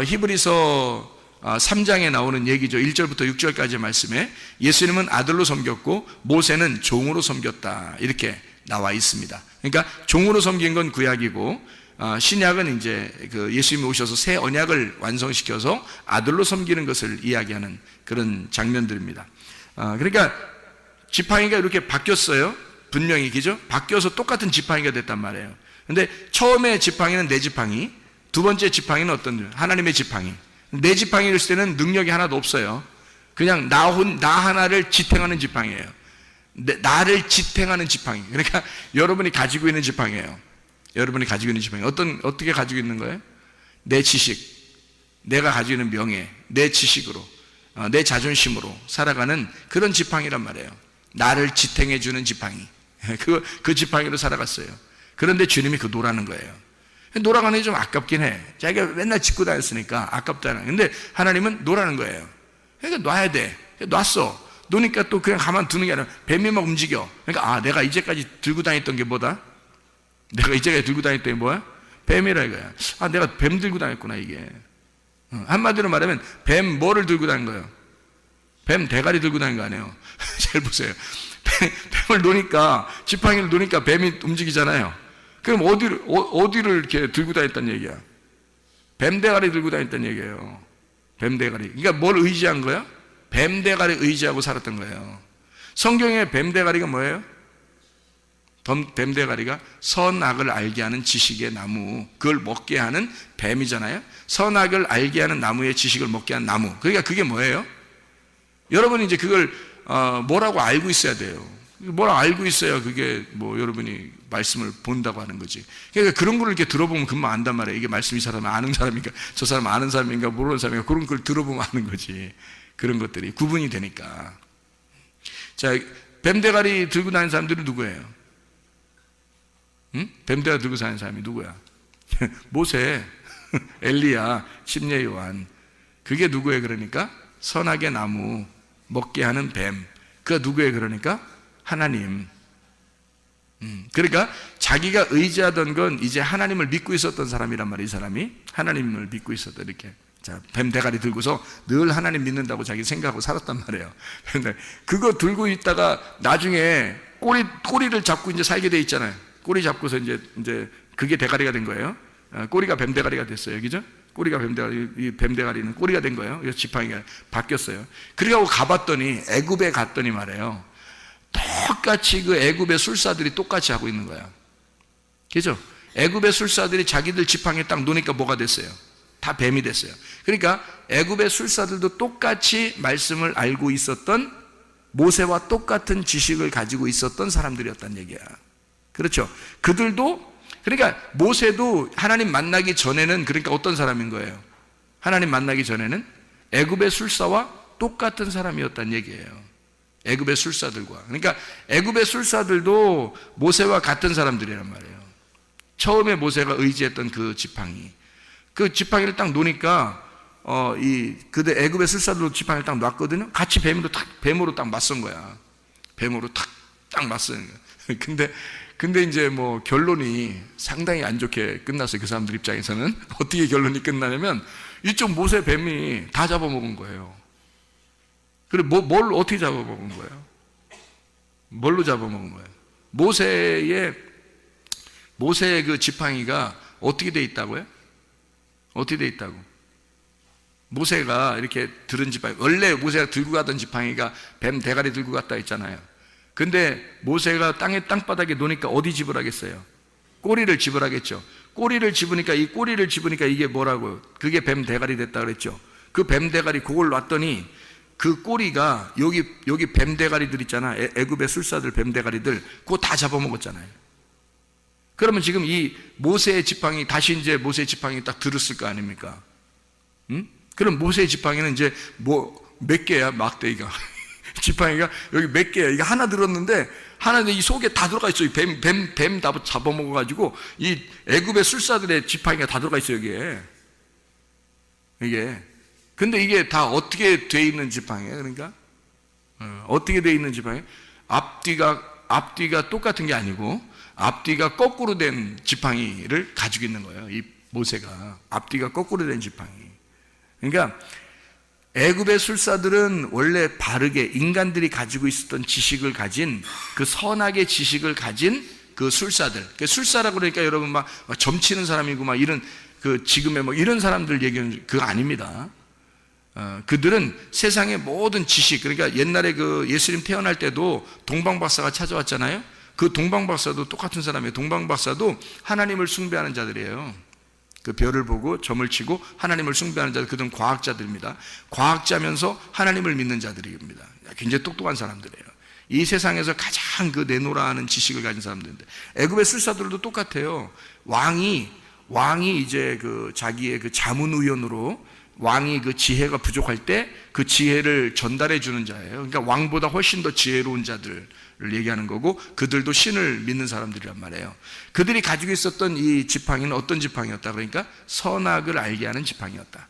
히브리서 3장에 나오는 얘기죠. 1절부터 6절까지의 말씀에 예수님은 아들로 섬겼고 모세는 종으로 섬겼다 이렇게 나와 있습니다. 그러니까 종으로 섬긴 건 구약이고 신약은 이제 그 예수님이 오셔서 새 언약을 완성시켜서 아들로 섬기는 것을 이야기하는 그런 장면들입니다. 그러니까 지팡이가 이렇게 바뀌었어요. 분명히 그죠? 바뀌어서 똑같은 지팡이가 됐단 말이에요. 근데 처음에 지팡이는 내 지팡이, 두 번째 지팡이는 어떤 하나님의 지팡이. 내 지팡이를 쓸 때는 능력이 하나도 없어요. 그냥 나 하나를 지탱하는 지팡이에요. 나를 지탱하는 지팡이. 그러니까 여러분이 가지고 있는 지팡이에요. 여러분이 가지고 있는 지팡이. 어떻게 가지고 있는 거예요? 내 지식, 내가 가지고 있는 명예, 내 지식으로, 내 자존심으로 살아가는 그런 지팡이란 말이에요. 나를 지탱해주는 지팡이. 그 지팡이로 살아갔어요. 그런데 주님이 그 놓으라는 거예요. 놓아가는 게 좀 아깝긴 해. 자기가 맨날 짚고 다녔으니까 아깝잖아. 근데 하나님은 놓으라는 거예요. 그러니까 놔야 돼. 놨어. 놓으니까 또 그냥 가만두는 게 아니라 뱀이 막 움직여. 그러니까 내가 이제까지 들고 다녔던 게 뭐다? 내가 이제까지 들고 다녔던 게 뭐야? 뱀이라 이거야. 내가 뱀 들고 다녔구나 이게. 한마디로 말하면 뱀 뭐를 들고 다닌 거예요? 뱀 대가리 들고 다닌 거 아니에요? 잘 보세요. 뱀을 놓으니까 지팡이를 놓으니까 뱀이 움직이잖아요. 그럼 어디를 이렇게 들고 다녔단 얘기야? 뱀 대가리 들고 다녔단 얘기예요. 뱀 대가리. 그러니까 뭘 의지한 거야? 뱀 대가리 의지하고 살았던 거예요. 성경의 뱀 대가리가 뭐예요? 뱀 대가리가 선악을 알게 하는 지식의 나무, 그걸 먹게 하는 뱀이잖아요. 선악을 알게 하는 나무의 지식을 먹게 하는 나무. 그러니까 그게 뭐예요? 여러분이 이제 그걸 뭐라고 알고 있어야 돼요. 뭐라고 알고 있어야 그게 뭐 여러분이 말씀을 본다고 하는 거지. 그러니까 그런 걸 이렇게 들어보면 금방 안단 말이에요. 이게 말씀 이 사람은 아는 사람인가, 저 사람 아는 사람인가, 모르는 사람인가, 그런 걸 들어보면 아는 거지. 그런 것들이 구분이 되니까. 자, 뱀 대가리 들고 다니는 사람들이 누구예요? 응? 뱀 대가리 들고 다니는 사람이 누구야? 모세, 엘리야, 심예 요한. 그게 누구예요? 그러니까 선악의 나무 먹게 하는 뱀. 그가 누구예요? 그러니까 하나님. 그러니까 자기가 의지하던 건 이제 하나님을 믿고 있었던 사람이란 말이에요. 이 사람이 하나님을 믿고 있었다. 이렇게. 자, 뱀 대가리 들고서 늘 하나님 믿는다고 자기 생각하고 살았단 말이에요. 그런데 그거 들고 있다가 나중에 꼬리를 잡고 이제 살게 돼 있잖아요. 꼬리 잡고서 이제 그게 대가리가 된 거예요. 꼬리가 뱀 대가리가 됐어요. 그죠? 꼬리가 뱀 대가리, 이 뱀 대가리는 꼬리가 된 거예요. 그래서 지팡이가 바뀌었어요. 그래가지고 가봤더니 애굽에 갔더니 말이에요. 똑같이 그 애굽의 술사들이 똑같이 하고 있는 거야. 그죠? 애굽의 술사들이 자기들 지팡이에 딱 놓으니까 뭐가 됐어요? 다 뱀이 됐어요. 그러니까 애굽의 술사들도 똑같이 말씀을 알고 있었던, 모세와 똑같은 지식을 가지고 있었던 사람들이었단 얘기야. 그렇죠? 그들도, 그러니까 모세도 하나님 만나기 전에는 그러니까 어떤 사람인 거예요? 하나님 만나기 전에는 애굽의 술사와 똑같은 사람이었단 얘기예요. 애굽의 술사들과. 그러니까 애굽의 술사들도 모세와 같은 사람들이란 말이에요. 처음에 모세가 의지했던 그 지팡이, 그 지팡이를 딱 놓으니까 그들 애굽의 술사들도 지팡이를 딱 놨거든요. 같이 뱀으로 딱 맞선 거야. 뱀으로 딱 맞선 거야. 근데 이제 뭐 결론이 상당히 안 좋게 끝났어요. 그 사람들 입장에서는. 어떻게 결론이 끝나냐면 이쪽 모세 뱀이 다 잡아먹은 거예요. 그리고 뭘 어떻게 잡아먹은 거예요? 뭘로 잡아먹은 거예요? 모세의 그 지팡이가 어떻게 돼 있다고요? 어떻게 돼 있다고? 모세가 이렇게 들은 지팡이, 원래 모세가 들고 가던 지팡이가 뱀 대가리 들고 갔다 했잖아요. 근데 모세가 땅바닥에 놓으니까 어디 집으라겠어요? 꼬리를 집으라겠죠. 꼬리를 집으니까 이게 뭐라고요? 그게 뱀 대가리 됐다 그랬죠. 그 뱀 대가리 그걸 놨더니 그 꼬리가 여기 뱀 대가리들 있잖아. 애굽의 술사들 뱀 대가리들 그거 다 잡아먹었잖아요. 그러면 지금 이 모세의 지팡이, 다시 이제 모세의 지팡이 딱 들었을 거 아닙니까? 응? 그럼 모세의 지팡이는 이제 몇 개야, 막대기가. 지팡이가 여기 몇 개야. 이게 하나 들었는데, 이 속에 다 들어가 있어요. 뱀 다 잡아먹어가지고, 이 애굽의 술사들의 지팡이가 다 들어가 있어요, 여기에. 이게. 근데 이게 다 어떻게 돼 있는 지팡이에요, 그러니까? 어떻게 돼 있는 지팡이? 앞뒤가 똑같은 게 아니고, 앞뒤가 거꾸로 된 지팡이를 가지고 있는 거예요. 이 모세가. 앞뒤가 거꾸로 된 지팡이. 그러니까, 애굽의 술사들은 원래 바르게 인간들이 가지고 있었던 지식을 가진, 그 선악의 지식을 가진 그 술사들. 그 술사라고 그러니까 여러분 막 점치는 사람이고 막 이런, 지금의 뭐 이런 사람들 얘기는 그거 아닙니다. 그들은 세상의 모든 지식, 그러니까 옛날에 그 예수님 태어날 때도 동방박사가 찾아왔잖아요. 그 동방박사도 똑같은 사람이에요. 동방박사도 하나님을 숭배하는 자들이에요. 그 별을 보고 점을 치고 하나님을 숭배하는 자들, 그들은 과학자들입니다. 과학자면서 하나님을 믿는 자들입니다. 굉장히 똑똑한 사람들이에요. 이 세상에서 가장 그 내노라 하는 지식을 가진 사람들인데, 애굽의 술사들도 똑같아요. 왕이 이제 그 자기의 그 자문의원으로 왕이 그 지혜가 부족할 때 그 지혜를 전달해 주는 자예요. 그러니까 왕보다 훨씬 더 지혜로운 자들을 얘기하는 거고, 그들도 신을 믿는 사람들이란 말이에요. 그들이 가지고 있었던 이 지팡이는 어떤 지팡이였다? 그러니까 선악을 알게 하는 지팡이였다.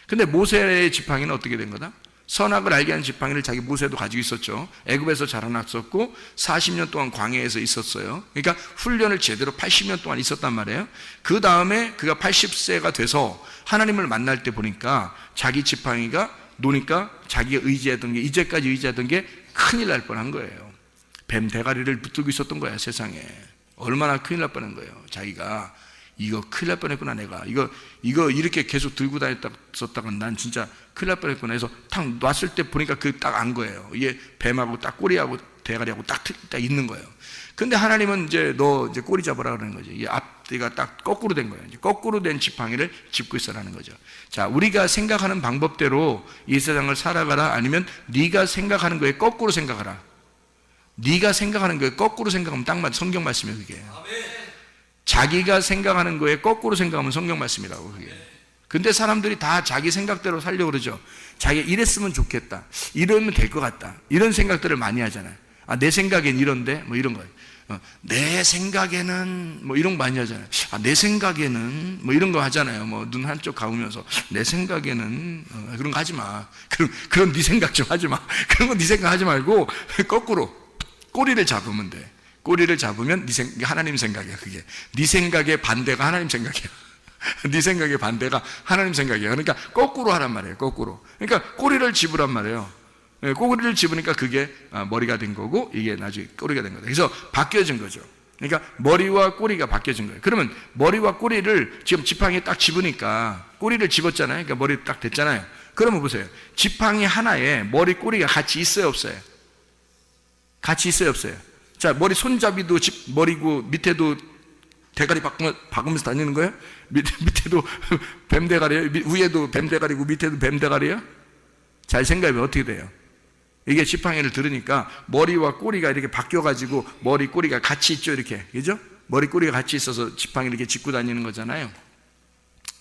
근데 모세의 지팡이는 어떻게 된 거다? 선악을 알게 하는 지팡이를 자기 모세도 가지고 있었죠. 애굽에서 자라났었고 40년 동안 광야에서 있었어요. 그러니까 훈련을 제대로 80년 동안 있었단 말이에요. 그 다음에 그가 80세가 돼서 하나님을 만날 때 보니까 자기 지팡이가 노니까 자기가 의지하던 게, 이제까지 의지하던 게 큰일 날 뻔한 거예요. 뱀 대가리를 붙들고 있었던 거야, 세상에. 얼마나 큰일 날 뻔한 거예요. 자기가 이거 큰일 날 뻔했구나 내가. 이거 이렇게 계속 들고 다녔다가 난 진짜 큰일 날 뻔했구나 해서 탁 놨을 때 보니까 그 딱 안 거예요. 이게 뱀하고 딱 꼬리하고 대가리하고 딱 있는 거예요. 근데 하나님은 이제 너 이제 꼬리 잡으라 그러는 거죠. 이 앞뒤가 딱 거꾸로 된 거예요. 이제 거꾸로 된 지팡이를 짚고 있어라는 거죠. 자, 우리가 생각하는 방법대로 이 세상을 살아가라, 아니면 네가 생각하는 거에 거꾸로 생각하라. 네가 생각하는 거에 거꾸로 생각하면 딱 맞아. 성경 말씀이에요, 그게. 자기가 생각하는 거에 거꾸로 생각하면 성경 말씀이라고, 그게. 근데 사람들이 다 자기 생각대로 살려고 그러죠. 자기가 이랬으면 좋겠다, 이러면 될 것 같다, 이런 생각들을 많이 하잖아요. 아, 내 생각엔 이런데, 뭐 이런 거예요. 내 생각에는 뭐 이런 거 많이 하잖아요. 아, 내 생각에는 뭐 이런 거 하잖아요. 뭐 눈 한쪽 감으면서 내 생각에는 그런 거 하지 마. 그런 네 생각 좀 하지 마. 그런 거 네 생각 하지 말고 거꾸로 꼬리를 잡으면 돼. 꼬리를 잡으면 하나님 생각이야. 그게 네 생각의 반대가 하나님 생각이야. 네 생각의 반대가 하나님 생각이야. 그러니까 거꾸로 하란 말이에요. 거꾸로. 그러니까 꼬리를 집으란 말이에요. 꼬리를 집으니까 그게 머리가 된 거고, 이게 나중에 꼬리가 된 거다. 그래서 바뀌어진 거죠. 그러니까 머리와 꼬리가 바뀌어진 거예요. 그러면 머리와 꼬리를 지금 지팡이에 딱 집으니까, 꼬리를 집었잖아요. 그러니까 머리 딱 됐잖아요. 그러면 보세요. 지팡이 하나에 머리 꼬리가 같이 있어요, 없어요? 같이 있어요, 없어요? 자, 머리 손잡이도 머리고 밑에도 대가리 박으면서 다니는 거예요? 밑에도 뱀대가리예요? 위에도 뱀대가리고 밑에도 뱀대가리예요? 잘 생각해보면 어떻게 돼요? 이게 지팡이를 들으니까 머리와 꼬리가 이렇게 바뀌어가지고 머리 꼬리가 같이 있죠, 이렇게. 그죠? 머리 꼬리가 같이 있어서 지팡이를 이렇게 짚고 다니는 거잖아요.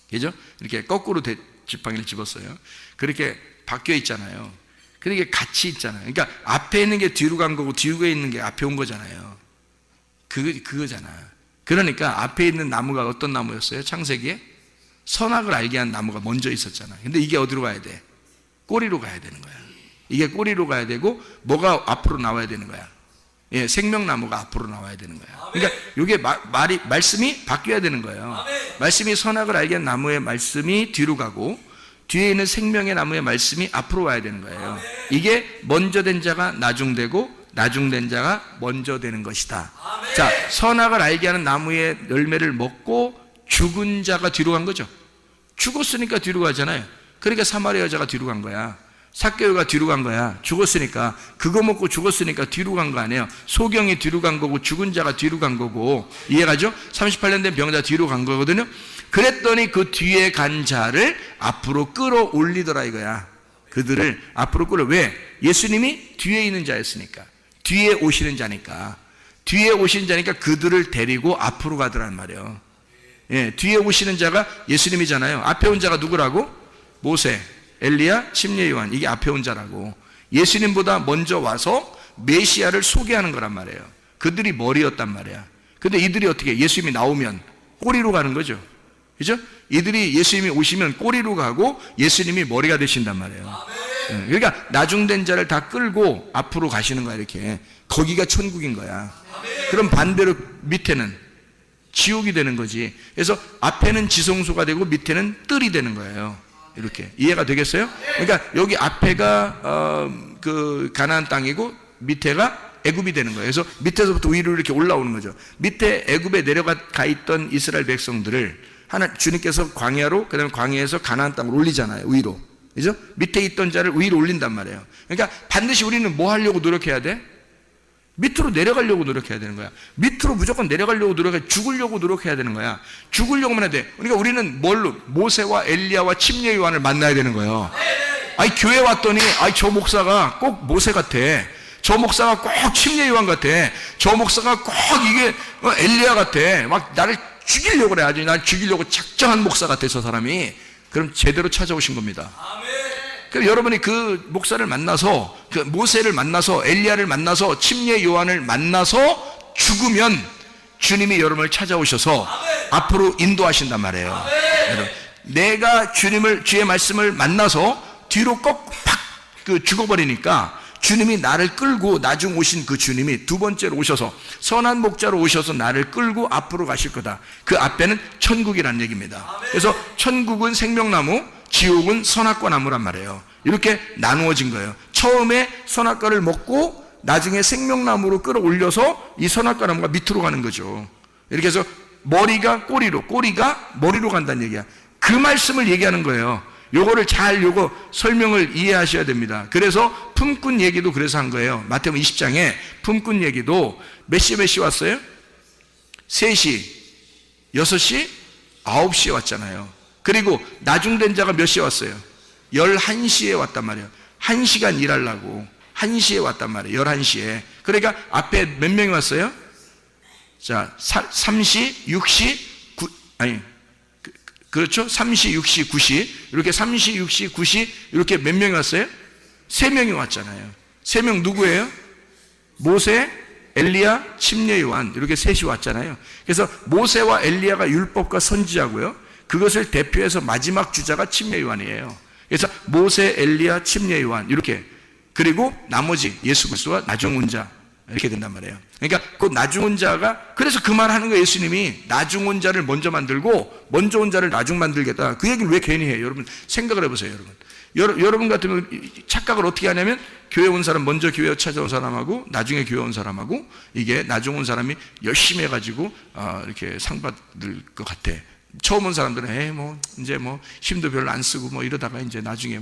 그죠? 이렇게 거꾸로 지팡이를 집었어요. 그렇게 바뀌어 있잖아요. 그게 같이 있잖아요. 그러니까 앞에 있는 게 뒤로 간 거고 뒤에 있는 게 앞에 온 거잖아요. 그거잖아. 그러니까 앞에 있는 나무가 어떤 나무였어요? 창세기에 선악을 알게 한 나무가 먼저 있었잖아. 근데 이게 어디로 가야 돼? 꼬리로 가야 되는 거야. 이게 꼬리로 가야 되고, 뭐가 앞으로 나와야 되는 거야? 예, 생명나무가 앞으로 나와야 되는 거야. 그러니까 이게 말씀이 바뀌어야 되는 거예요. 말씀이 선악을 알게 한 나무의 말씀이 뒤로 가고, 뒤에 있는 생명의 나무의 말씀이 앞으로 와야 되는 거예요. 이게 먼저 된 자가 나중되고, 나중된 자가 먼저 되는 것이다. 자, 선악을 알게 하는 나무의 열매를 먹고 죽은 자가 뒤로 간 거죠. 죽었으니까 뒤로 가잖아요. 그러니까 사마리아 여자가 뒤로 간 거야. 삭개오가 뒤로 간 거야. 죽었으니까. 그거 먹고 죽었으니까 뒤로 간 거 아니에요. 소경이 뒤로 간 거고, 죽은 자가 뒤로 간 거고. 이해가죠? 38년 된 병자 뒤로 간 거거든요. 그랬더니 그 뒤에 간 자를 앞으로 끌어올리더라 이거야. 그들을 앞으로 왜? 예수님이 뒤에 있는 자였으니까. 뒤에 오시는 자니까. 뒤에 오시는 자니까 그들을 데리고 앞으로 가더란 말이에요. 예, 뒤에 오시는 자가 예수님이잖아요. 앞에 온 자가 누구라고? 모세, 엘리야, 침례 요한. 이게 앞에 온 자라고. 예수님보다 먼저 와서 메시아를 소개하는 거란 말이에요. 그들이 머리였단 말이야. 근데 이들이 어떻게, 예수님이 나오면 꼬리로 가는 거죠. 그죠? 이들이 예수님이 오시면 꼬리로 가고 예수님이 머리가 되신단 말이에요. 그러니까 나중된 자를 다 끌고 앞으로 가시는 거야, 이렇게. 거기가 천국인 거야. 그럼 반대로 밑에는 지옥이 되는 거지. 그래서 앞에는 지성소가 되고 밑에는 뜰이 되는 거예요. 이렇게. 이해가 되겠어요? 그러니까 여기 앞에가 그 가나안 땅이고 밑에가 애굽이 되는 거예요. 그래서 밑에서부터 위로 이렇게 올라오는 거죠. 밑에 애굽에 내려가 있던 이스라엘 백성들을 주님께서 광야로, 그다음에 광야에서 가나안 땅으로 올리잖아요. 위로. 그죠? 밑에 있던 자를 위로 올린단 말이에요. 그러니까 반드시 우리는 뭐 하려고 노력해야 돼? 밑으로 내려가려고 노력해야 되는 거야. 밑으로 무조건 내려가려고 죽으려고 노력해야 되는 거야. 죽으려고만 해야 돼. 그러니까 우리는 뭘로? 모세와 엘리야와 침례 요한을 만나야 되는 거예요. 아니, 교회 왔더니, 저 목사가 꼭 모세 같아. 저 목사가 꼭 침례 요한 같아. 저 목사가 꼭 이게 엘리야 같아. 막 나를 죽이려고 그래. 아주 날 죽이려고 작정한 목사 같아, 저 사람이. 그럼 제대로 찾아오신 겁니다. 그럼 여러분이 그 목사를 만나서, 그 모세를 만나서, 엘리야를 만나서, 침례 요한을 만나서 죽으면 주님이 여러분을 찾아오셔서 앞으로 인도하신단 말이에요. 여러분, 내가 주의 말씀을 만나서 뒤로 팍 죽어버리니까 주님이 나를 끌고, 나중 오신 그 주님이 두 번째로 오셔서 선한 목자로 오셔서 나를 끌고 앞으로 가실 거다. 그 앞에는 천국이란 얘기입니다. 그래서 천국은 생명나무, 지옥은 선악과 나무란 말이에요. 이렇게 나누어진 거예요. 처음에 선악과를 먹고 나중에 생명나무로 끌어올려서 이 선악과 나무가 밑으로 가는 거죠. 이렇게 해서 머리가 꼬리로, 꼬리가 머리로 간다는 얘기야. 그 말씀을 얘기하는 거예요. 요거를 잘 설명을 이해하셔야 됩니다. 그래서 품꾼 얘기도 그래서 한 거예요. 마태복음 20장에 품꾼 얘기도 몇 시 왔어요? 3시, 6시, 9시에 왔잖아요. 그리고 나중된 자가 몇 시에 왔어요? 11시에 왔단 말이에요. 1시간 일하려고 1시에 왔단 말이에요. 11시에. 그러니까 앞에 몇 명이 왔어요? 자, 3시, 6시, 9, 아니, 그렇죠? 3시, 6시, 9시. 이렇게 3시, 6시, 9시. 이렇게 몇 명이 왔어요? 3명이 왔잖아요. 3명 누구예요? 모세, 엘리야, 침례 요한. 이렇게 셋이 왔잖아요. 그래서 모세와 엘리야가 율법과 선지자고요. 그것을 대표해서 마지막 주자가 침례 요한이에요. 그래서 모세, 엘리야, 침례 요한. 이렇게. 그리고 나머지 예수 그리스도와 나중 온 자. 이렇게 된단 말이에요. 그러니까 그 나중 온 자가, 그래서 그 말 하는 거예요. 예수님이 나중 온 자를 먼저 만들고 먼저 온 자를 나중 만들겠다. 그 얘기를 왜 괜히 해요? 여러분 생각을 해보세요. 여러분 같으면 착각을 어떻게 하냐면 교회 온 사람, 먼저 교회 찾아온 사람하고 나중에 교회 온 사람하고 이게 나중 온 사람이 열심히 해가지고 이렇게 상 받을 것 같아. 처음 온 사람들은 이제 힘도 별로 안 쓰고 이러다가 이제 나중에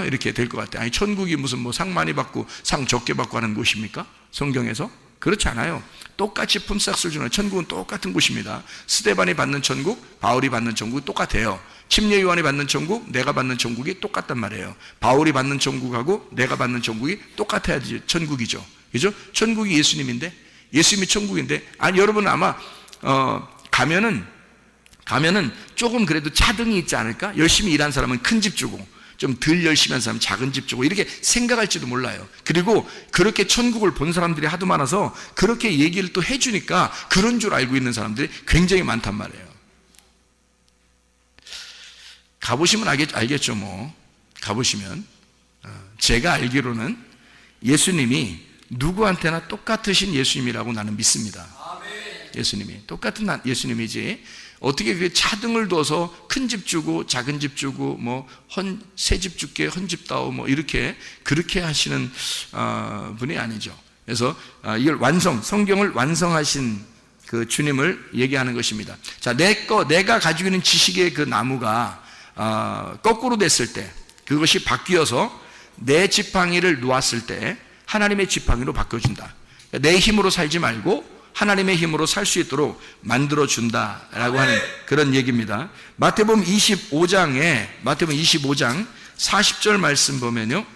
이렇게 될 것 같아. 아니 천국이 무슨 상 많이 받고 상 적게 받고 하는 곳입니까? 성경에서? 그렇지 않아요. 똑같이 품삯을 주는 천국은 똑같은 곳입니다. 스데반이 받는 천국, 바울이 받는 천국이 똑같아요. 침례 요한이 받는 천국, 내가 받는 천국이 똑같단 말이에요. 바울이 받는 천국하고 내가 받는 천국이 똑같아야지 천국이죠. 그죠? 천국이 예수님인데, 예수님이 천국인데, 아니 여러분 아마 가면은 조금 그래도 차등이 있지 않을까? 열심히 일한 사람은 큰 집 주고 좀 덜 열심히 한 사람은 작은 집 주고 이렇게 생각할지도 몰라요. 그리고 그렇게 천국을 본 사람들이 하도 많아서 그렇게 얘기를 또 해주니까 그런 줄 알고 있는 사람들이 굉장히 많단 말이에요. 가보시면 알겠죠. 가보시면 제가 알기로는 예수님이 누구한테나 똑같으신 예수님이라고 나는 믿습니다. 예수님이 똑같은 예수님이지 어떻게 그 차등을 둬서 큰 집 주고 작은 집 주고 새 집 줄게 헌 집 다오 이렇게 그렇게 하시는 분이 아니죠. 그래서 이걸 성경을 완성하신 그 주님을 얘기하는 것입니다. 자, 내가 가지고 있는 지식의 그 나무가 거꾸로 됐을 때, 그것이 바뀌어서 내 지팡이를 놓았을 때 하나님의 지팡이로 바꿔준다. 내 힘으로 살지 말고 하나님의 힘으로 살 수 있도록 만들어준다라고 하는 그런 얘기입니다. 마태복음 25장 40절 말씀 보면요,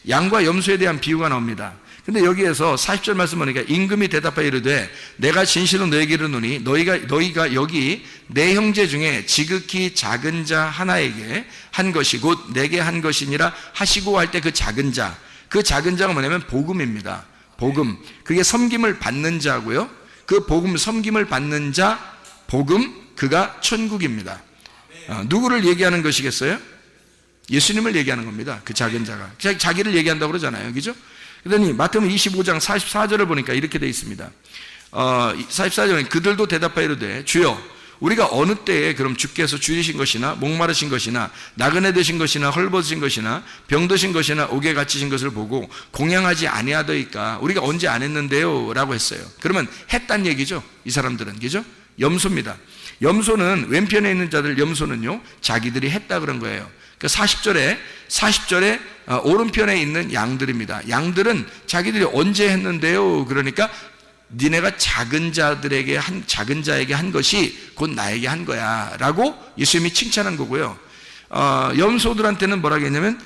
양과 염소에 대한 비유가 나옵니다. 근데 여기에서 40절 말씀 보니까 임금이 대답하여 이르되 내가 진실로 너에게 이르노니 너희가 여기 내 형제 중에 지극히 작은 자 하나에게 한 것이 곧 내게 한 것이니라 하시고 할 때 그 작은 자가 뭐냐면 복음입니다. 복음. 그게 섬김을 받는 자고요. 그 복음, 섬김을 받는 자, 복음, 그가 천국입니다. 누구를 얘기하는 것이겠어요? 예수님을 얘기하는 겁니다. 그 작은 자가. 자기를 얘기한다고 그러잖아요. 그죠? 그러더니 마태복음 25장 44절을 보니까 이렇게 되어 있습니다. 44절에 그들도 대답하여 이르되 주여 우리가 어느 때에 그럼 주께서 줄이신 것이나 목마르신 것이나 나그네 되신 것이나 헐벗으신 것이나 병드신 것이나 옥에 갇히신 것을 보고 공양하지 아니하더이까 우리가 언제 안 했는데요? 라고 했어요. 그러면 했단 얘기죠. 이 사람들은. 그죠? 염소입니다. 염소는 왼편에 있는 자들 염소는요 자기들이 했다 그런 거예요. 40절에 오른편에 있는 양들입니다. 양들은 자기들이 언제 했는데요? 그러니까 니네가 작은 자에게 한 것이 곧 나에게 한 거야 라고 예수님이 칭찬한 거고요. 염소들한테는 뭐라고 했냐면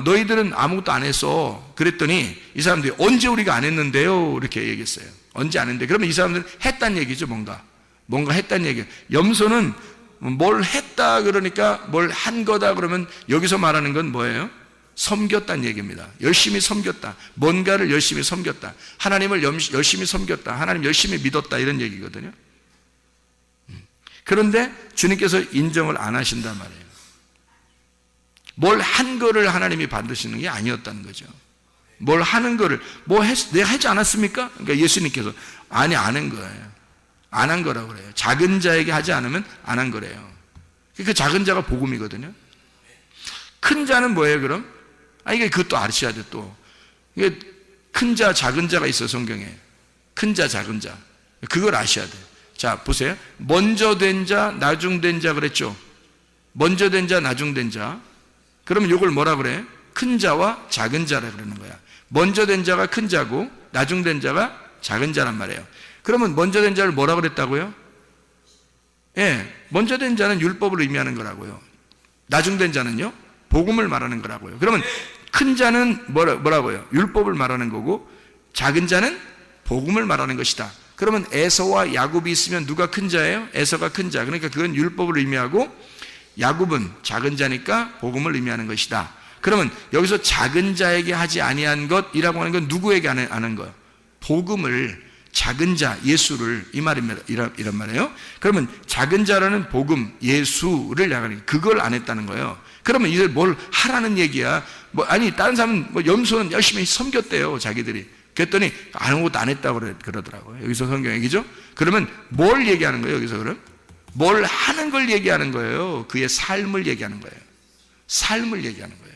너희들은 아무것도 안 했어. 그랬더니 이 사람들이 언제 우리가 안 했는데요? 이렇게 얘기했어요. 언제 안 했는데. 그러면 이 사람들은 했다는 얘기죠. 뭔가 했다는 얘기예요. 염소는 뭘 했다 그러니까 뭘 한 거다 그러면 여기서 말하는 건 뭐예요? 섬겼다는 얘기입니다. 열심히 섬겼다. 뭔가를 열심히 섬겼다. 하나님을 열심히 섬겼다. 하나님 열심히 믿었다. 이런 얘기거든요. 그런데 주님께서 인정을 안 하신단 말이에요. 뭘 한 거를 하나님이 받으시는 게 아니었다는 거죠. 뭘 하는 거를 내가 하지 않았습니까? 그러니까 예수님께서 아니 안 한 거예요. 안 한 거라고 그래요. 작은 자에게 하지 않으면 안 한 거래요. 그 작은 자가 복음이거든요. 큰 자는 뭐예요 그럼? 이게 그것도 아셔야 돼 또. 이게 큰 자, 작은 자가 있어요 성경에. 큰 자, 작은 자. 그걸 아셔야 돼. 자, 보세요. 먼저 된 자, 나중 된 자 그랬죠. 먼저 된 자, 나중 된 자. 그러면 이걸 뭐라 그래? 큰 자와 작은 자라 그러는 거야. 먼저 된 자가 큰 자고 나중 된 자가 작은 자란 말이에요. 그러면 먼저 된 자를 뭐라 그랬다고요? 예, 먼저 된 자는 율법을 의미하는 거라고요. 나중 된 자는요? 복음을 말하는 거라고요. 그러면 큰 자는 뭐라고요? 율법을 말하는 거고 작은 자는 복음을 말하는 것이다. 그러면 에서와 야곱이 있으면 누가 큰 자예요? 에서가 큰 자. 그러니까 그건 율법을 의미하고 야곱은 작은 자니까 복음을 의미하는 것이다. 그러면 여기서 작은 자에게 하지 아니한 것이라고 하는 건 누구에게 하는 거예요? 복음을, 작은 자, 예수를, 이 말입니다. 이런 말이에요. 그러면 작은 자라는 복음, 예수를 나가는, 그걸 안 했다는 거예요. 그러면 이들 뭘 하라는 얘기야? 아니, 다른 사람은 염소는 열심히 섬겼대요, 자기들이. 그랬더니 아무것도 안 했다고 그러더라고요. 여기서 성경 얘기죠? 그러면 뭘 얘기하는 거예요, 여기서 그럼? 뭘 하는 걸 얘기하는 거예요. 그의 삶을 얘기하는 거예요. 삶을 얘기하는 거예요.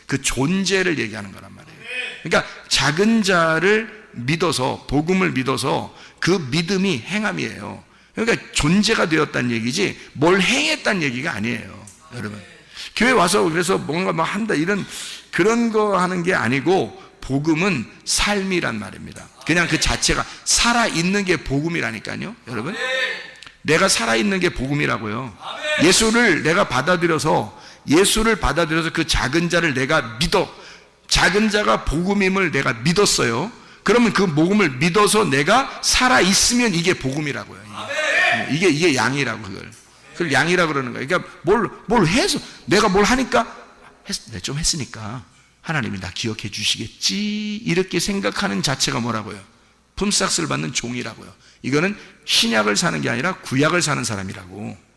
그 존재를 얘기하는 거란 말이에요. 그러니까 작은 자를 믿어서, 복음을 믿어서 그 믿음이 행함이에요. 그러니까 존재가 되었다는 얘기지 뭘 행했다는 얘기가 아니에요, 여러분. 교회 와서 그래서 뭔가 막 한다 이런 그런 거 하는 게 아니고 복음은 삶이란 말입니다. 그냥 그 자체가 살아있는 게 복음이라니까요, 여러분. 내가 살아있는 게 복음이라고요. 예수를 내가 받아들여서 그 작은 자를 내가 믿어. 작은 자가 복음임을 내가 믿었어요. 그러면 그 복음을 믿어서 내가 살아있으면 이게 복음이라고요. 이게 양이라고 그걸 양이라고 그러는 거예요. 그러니까 뭘 해서 내가 뭘 하니까 좀 했으니까 하나님이 나 기억해 주시겠지 이렇게 생각하는 자체가 뭐라고요? 품삯을 받는 종이라고요. 이거는 신약을 사는 게 아니라 구약을 사는 사람이라고.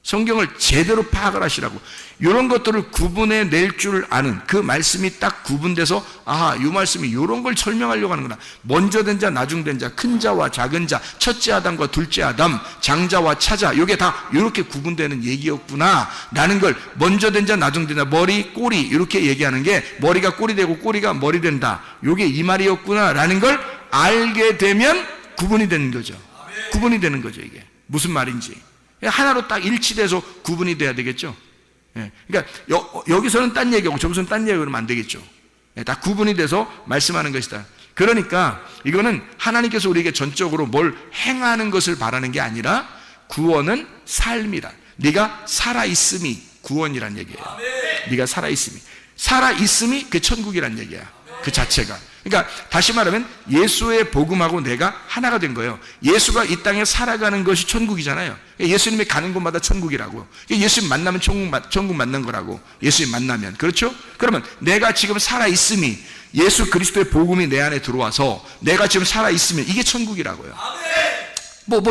성경을 제대로 파악을 하시라고. 이런 것들을 구분해 낼 줄 아는 그 말씀이 딱 구분돼서 아하, 이 말씀이 이런 걸 설명하려고 하는구나. 먼저 된 자, 나중 된 자, 큰 자와 작은 자, 첫째 아담과 둘째 아담, 장자와 차자, 이게 다 이렇게 구분되는 얘기였구나 라는 걸 먼저 된 자, 나중 된 자, 머리, 꼬리 이렇게 얘기하는 게 머리가 꼬리 되고 꼬리가 머리 된다. 이게 이 말이었구나 라는 걸 알게 되면 구분이 되는 거죠. 구분이 되는 거죠. 이게 무슨 말인지 하나로 딱 일치돼서 구분이 돼야 되겠죠. 그러니까 여기서는 딴 얘기하고 저기서는 딴 얘기하고 그러면 안 되겠죠. 다 구분이 돼서 말씀하는 것이다. 그러니까 이거는 하나님께서 우리에게 전적으로 뭘 행하는 것을 바라는 게 아니라 구원은 삶이라. 네가 살아있음이 구원이란 얘기예요. 네가 살아있음이 그 천국이란 얘기야. 그 자체가. 그러니까 다시 말하면 예수의 복음하고 내가 하나가 된 거예요. 예수가 이 땅에 살아가는 것이 천국이잖아요. 예수님이 가는 곳마다 천국이라고. 예수님 만나면 천국 만난 거라고. 예수님 만나면. 그렇죠? 그러면 내가 지금 살아있음이 예수 그리스도의 복음이 내 안에 들어와서 내가 지금 살아있으면 이게 천국이라고요.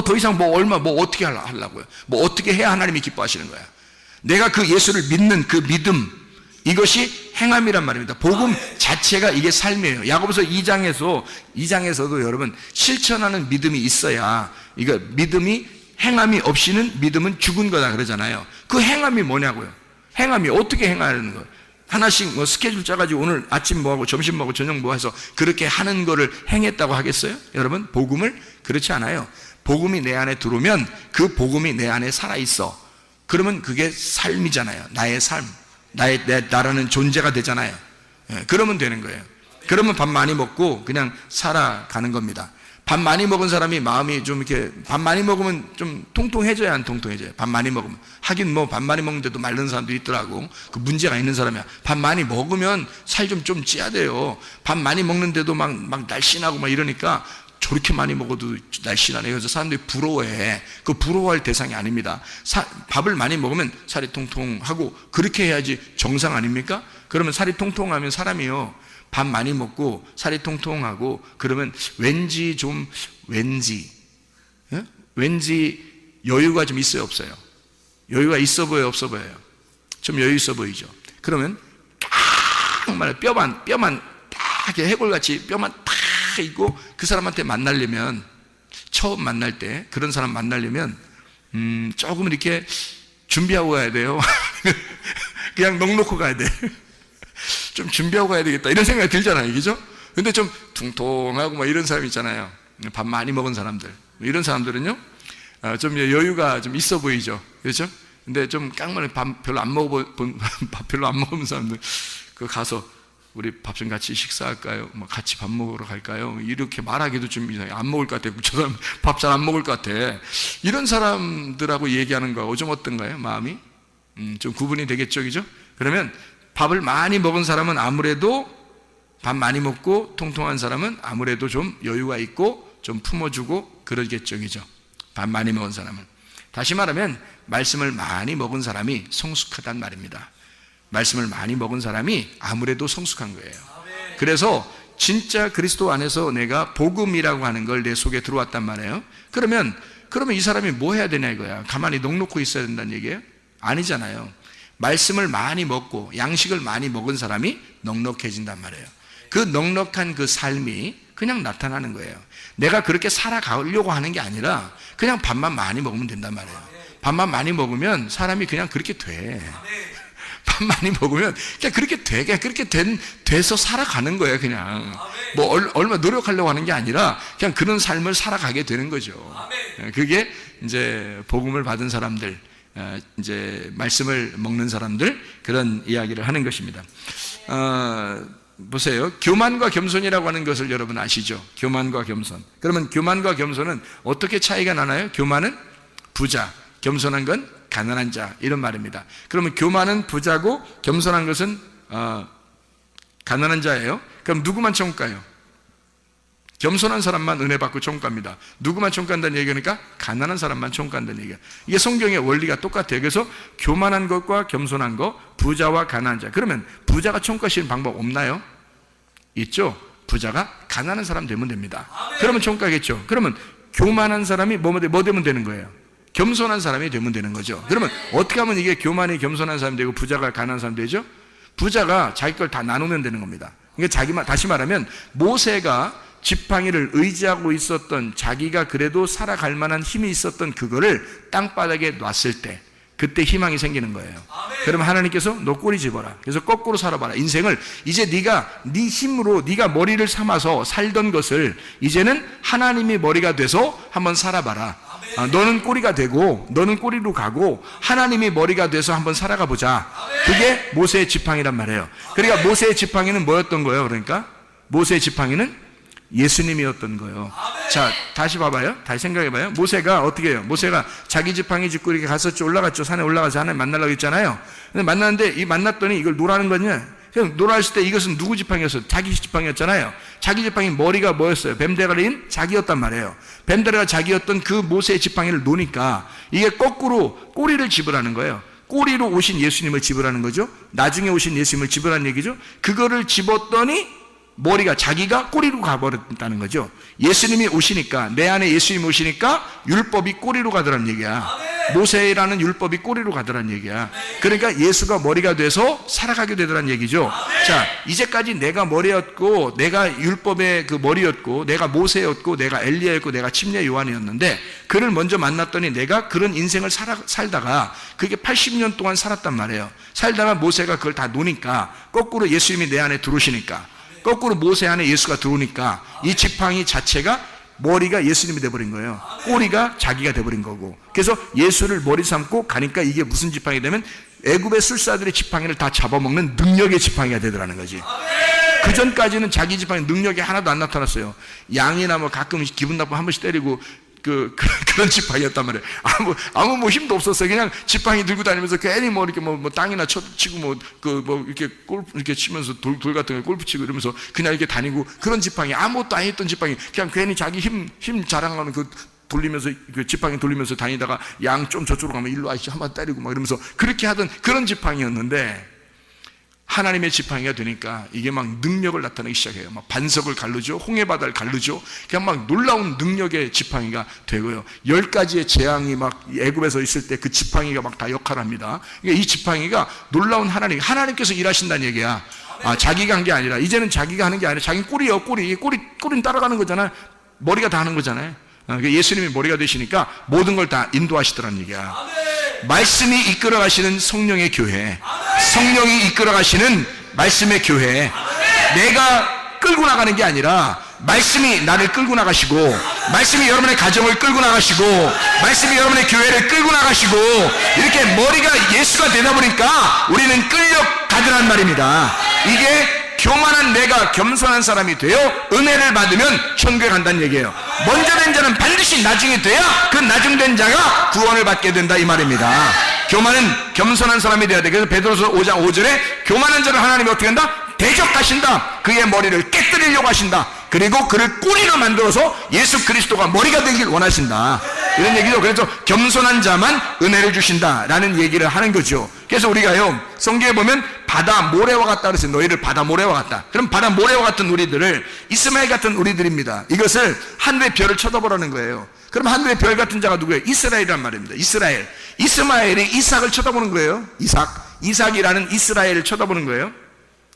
더 이상 어떻게 하려고요? 어떻게 해야 하나님이 기뻐하시는 거야? 내가 그 예수를 믿는 그 믿음, 이것이 행함이란 말입니다. 복음 자체가 이게 삶이에요. 야고보서 2장에서도 여러분 실천하는 믿음이 있어야, 이거 믿음이 행함이 없이는 믿음은 죽은 거다 그러잖아요. 그 행함이 뭐냐고요? 행함이 어떻게 행하는 거예요? 하나씩 스케줄 짜가지고 오늘 아침 뭐하고 점심 뭐하고 저녁 뭐 해서 그렇게 하는 거를 행했다고 하겠어요? 여러분 복음을 그렇지 않아요. 복음이 내 안에 들어오면 그 복음이 내 안에 살아있어. 그러면 그게 삶이잖아요. 나의 삶. 나라는 존재가 되잖아요. 그러면 되는 거예요. 그러면 밥 많이 먹고 그냥 살아가는 겁니다. 밥 많이 먹은 사람이 마음이 좀 이렇게, 밥 많이 먹으면 좀 통통해져야 안 통통해져요? 밥 많이 먹으면. 하긴 밥 많이 먹는데도 마른 사람도 있더라고. 그 문제가 있는 사람이야. 밥 많이 먹으면 살 좀 찌야 돼요. 밥 많이 먹는데도 막 날씬하고 막 이러니까 저렇게 많이 먹어도 날씬하네. 그래서 사람들이 부러워해. 그 부러워할 대상이 아닙니다. 밥을 많이 먹으면 살이 통통하고 그렇게 해야지 정상 아닙니까? 그러면 살이 통통하면 사람이요, 밥 많이 먹고 살이 통통하고 그러면 왠지 여유가 좀 있어요, 없어요? 여유가 있어 보여요, 없어 보여요? 좀 여유 있어 보이죠? 그러면 딱 말해 뼈만 딱 이렇게 해골같이 뼈만 딱 있고 그 사람한테 만나려면, 처음 만날 때 그런 사람 만나려면 조금 이렇게 준비하고 가야 돼요. 그냥 넉넉히 가야 돼. 좀 준비하고 가야 되겠다 이런 생각이 들잖아요, 그죠? 근데 좀 퉁퉁하고 막 이런 사람 있잖아요. 밥 많이 먹은 사람들, 이런 사람들은요 좀 여유가 좀 있어 보이죠. 그렇죠? 근데 좀 깡마는 밥 별로 안 밥 별로 안 먹은 사람들 그 가서 우리 밥 좀 같이 식사할까요? 뭐 같이 밥 먹으러 갈까요? 이렇게 말하기도 좀 이상해. 안 먹을 것 같아. 저 사람 밥 잘 안 먹을 것 같아. 이런 사람들하고 얘기하는 거하고 좀 어떤가요? 마음이? 좀 구분이 되겠죠, 그죠? 그러면 밥을 많이 먹은 사람은 아무래도 밥 많이 먹고 통통한 사람은 아무래도 좀 여유가 있고 좀 품어주고 그러겠죠, 그죠? 밥 많이 먹은 사람은. 다시 말하면 말씀을 많이 먹은 사람이 성숙하단 말입니다. 말씀을 많이 먹은 사람이 아무래도 성숙한 거예요. 그래서 진짜 그리스도 안에서 내가 복음이라고 하는 걸 내 속에 들어왔단 말이에요. 그러면 이 사람이 뭐 해야 되냐 이거야. 가만히 넋놓고 있어야 된다는 얘기예요? 아니잖아요. 말씀을 많이 먹고 양식을 많이 먹은 사람이 넉넉해진단 말이에요. 그 넉넉한 그 삶이 그냥 나타나는 거예요. 내가 그렇게 살아가려고 하는 게 아니라 그냥 밥만 많이 먹으면 된단 말이에요. 밥만 많이 먹으면 사람이 그냥 그렇게 돼. 밥 많이 먹으면 그냥 그렇게 돼. 그냥 그렇게 돼서 살아가는 거예요. 그냥 뭐 얼마 노력하려고 하는 게 아니라 그냥 그런 삶을 살아가게 되는 거죠. 그게 이제 복음을 받은 사람들, 이제 말씀을 먹는 사람들, 그런 이야기를 하는 것입니다. 보세요. 교만과 겸손이라고 하는 것을 여러분 아시죠? 교만과 겸손. 그러면 교만과 겸손은 어떻게 차이가 나나요? 교만은 부자, 겸손한 건 가난한 자, 이런 말입니다. 그러면 교만은 부자고 겸손한 것은 가난한 자예요. 그럼 누구만 천국 가요? 겸손한 사람만 은혜 받고 천국 갑니다. 누구만 천국 간다는 얘기니까 가난한 사람만 천국 간다는 얘기예요. 이게 성경의 원리가 똑같아요. 그래서 교만한 것과 겸손한 것, 부자와 가난한 자. 그러면 부자가 천국 가시는 방법 없나요? 있죠. 부자가 가난한 사람 되면 됩니다. 그러면 천국 가겠죠. 그러면 교만한 사람이 뭐 되면 되는 거예요? 겸손한 사람이 되면 되는 거죠. 그러면 어떻게 하면 이게 교만이 겸손한 사람이 되고 부자가 가난한 사람이 되죠? 부자가 자기 걸 다 나누면 되는 겁니다. 그러니까 다시 말하면 모세가 지팡이를 의지하고 있었던, 자기가 그래도 살아갈 만한 힘이 있었던 그거를 땅바닥에 놨을 때 그때 희망이 생기는 거예요. 그러면 하나님께서 너 꼬리 집어라. 그래서 거꾸로 살아봐라. 인생을 이제 네가 네 힘으로 네가 머리를 삼아서 살던 것을 이제는 하나님이 머리가 돼서 한번 살아봐라. 너는 꼬리가 되고 너는 꼬리로 가고 하나님이 머리가 돼서 한번 살아가 보자. 그게 모세의 지팡이란 말이에요. 그러니까 모세의 지팡이는 뭐였던 거예요? 그러니까 모세의 지팡이는 예수님이었던 거예요. 자, 다시 봐봐요. 다시 생각해봐요. 모세가 어떻게 해요? 모세가 자기 지팡이 짚고 이렇게 갔었죠. 올라갔죠. 산에 올라가서 하나님 만나려고 했잖아요. 근데 만났는데 만났더니 이걸 노라는 거냐? 그냥 노라 했을 때 이것은 누구 지팡이였어요? 자기 지팡이였잖아요. 자기 지팡이 머리가 뭐였어요? 뱀대가리인 자기였단 말이에요. 뱀대가리가 자기였던 그 모세의 지팡이를 놓으니까 이게 거꾸로 꼬리를 집으라는 거예요. 꼬리로 오신 예수님을 집으라는 거죠. 나중에 오신 예수님을 집으라는 얘기죠. 그거를 집었더니 머리가 자기가 꼬리로 가버렸다는 거죠. 예수님이 오시니까, 내 안에 예수님이 오시니까 율법이 꼬리로 가더라는 얘기야. 모세라는 율법이 꼬리로 가더라는 얘기야. 그러니까 예수가 머리가 돼서 살아가게 되더라는 얘기죠. 자, 이제까지 내가 머리였고, 내가 율법의 그 머리였고, 내가 모세였고, 내가 엘리야였고, 내가 침례 요한이었는데 그를 먼저 만났더니 내가 그런 인생을 살다가 그게 80년 동안 살았단 말이에요. 살다가 모세가 그걸 다 노니까 거꾸로 예수님이 내 안에 들어오시니까, 거꾸로 모세 안에 예수가 들어오니까 이 지팡이 자체가 머리가 예수님이 돼버린 거예요. 꼬리가 자기가 돼버린 거고. 그래서 예수를 머리 삼고 가니까 이게 무슨 지팡이 되면 애굽의 술사들의 지팡이를 다 잡아먹는 능력의 지팡이가 되더라는 거지. 그 전까지는 자기 지팡이 능력이 하나도 안 나타났어요. 양이나 뭐 가끔 기분 나쁘면 한 번씩 때리고 그런 지팡이였단 말이에요. 아무 뭐 힘도 없었어요. 그냥 지팡이 들고 다니면서 괜히 뭐 이렇게 뭐 땅이나 치고 이렇게 골프 이렇게 치면서 돌 같은 거 골프 치고 이러면서 그냥 이렇게 다니고 그런 지팡이, 아무것도 안 했던 지팡이, 그냥 괜히 자기 힘 자랑하는 돌리면서 그 지팡이 돌리면서 다니다가 양 좀 저쪽으로 가면 일로 아저씨 한번 때리고 막 이러면서 그렇게 하던 그런 지팡이였는데 하나님의 지팡이가 되니까 이게 막 능력을 나타내기 시작해요. 막 반석을 가르죠. 홍해바다를 가르죠. 그냥 막 놀라운 능력의 지팡이가 되고요. 10가지의 재앙이 막 애굽에서 있을 때 그 지팡이가 막 다 역할합니다. 그러니까 이 지팡이가 놀라운 하나님께서 일하신다는 얘기야. 자기가 한 게 아니라, 이제는 자기가 하는 게 아니라 자기는 꼬리예요. 꼬리는 따라가는 거잖아요. 머리가 다 하는 거잖아요. 예수님이 머리가 되시니까 모든 걸 다 인도하시더라는 얘기야. 말씀이 이끌어가시는 성령의 교회, 성령이 이끌어가시는 말씀의 교회, 내가 끌고 나가는 게 아니라 말씀이 나를 끌고 나가시고 말씀이 여러분의 가정을 끌고 나가시고, 말씀이 여러분의 교회를 끌고 나가시고, 이렇게 머리가 예수가 되다 보니까 우리는 끌려가더란 말입니다. 이게 교만한 내가 겸손한 사람이 되어 은혜를 받으면 천국에 간다는 얘기예요. 먼저 된 자는 반드시 나중에 돼야 그 나중된 자가 구원을 받게 된다, 이 말입니다. 교만은 겸손한 사람이 돼야 돼. 그래서 베드로서 5장 5절에 교만한 자를 하나님이 어떻게 한다? 대적하신다. 그의 머리를 깨뜨리려고 하신다. 그리고 그를 꼬리로 만들어서 예수 그리스도가 머리가 되길 원하신다, 이런 얘기죠. 그래서 겸손한 자만 은혜를 주신다라는 얘기를 하는 거죠. 그래서 우리가요, 성경에 보면 바다 모래와 같다 그랬어요. 너희를 바다 모래와 같다. 그럼 바다 모래와 같은 우리들을 이스마엘 같은 우리들입니다. 이것을 하늘의 별을 쳐다보라는 거예요. 그럼 하늘의 별 같은 자가 누구예요? 이스라엘이란 말입니다. 이스라엘. 이스마엘이 이삭을 쳐다보는 거예요. 이삭이라는 이스라엘을 쳐다보는 거예요.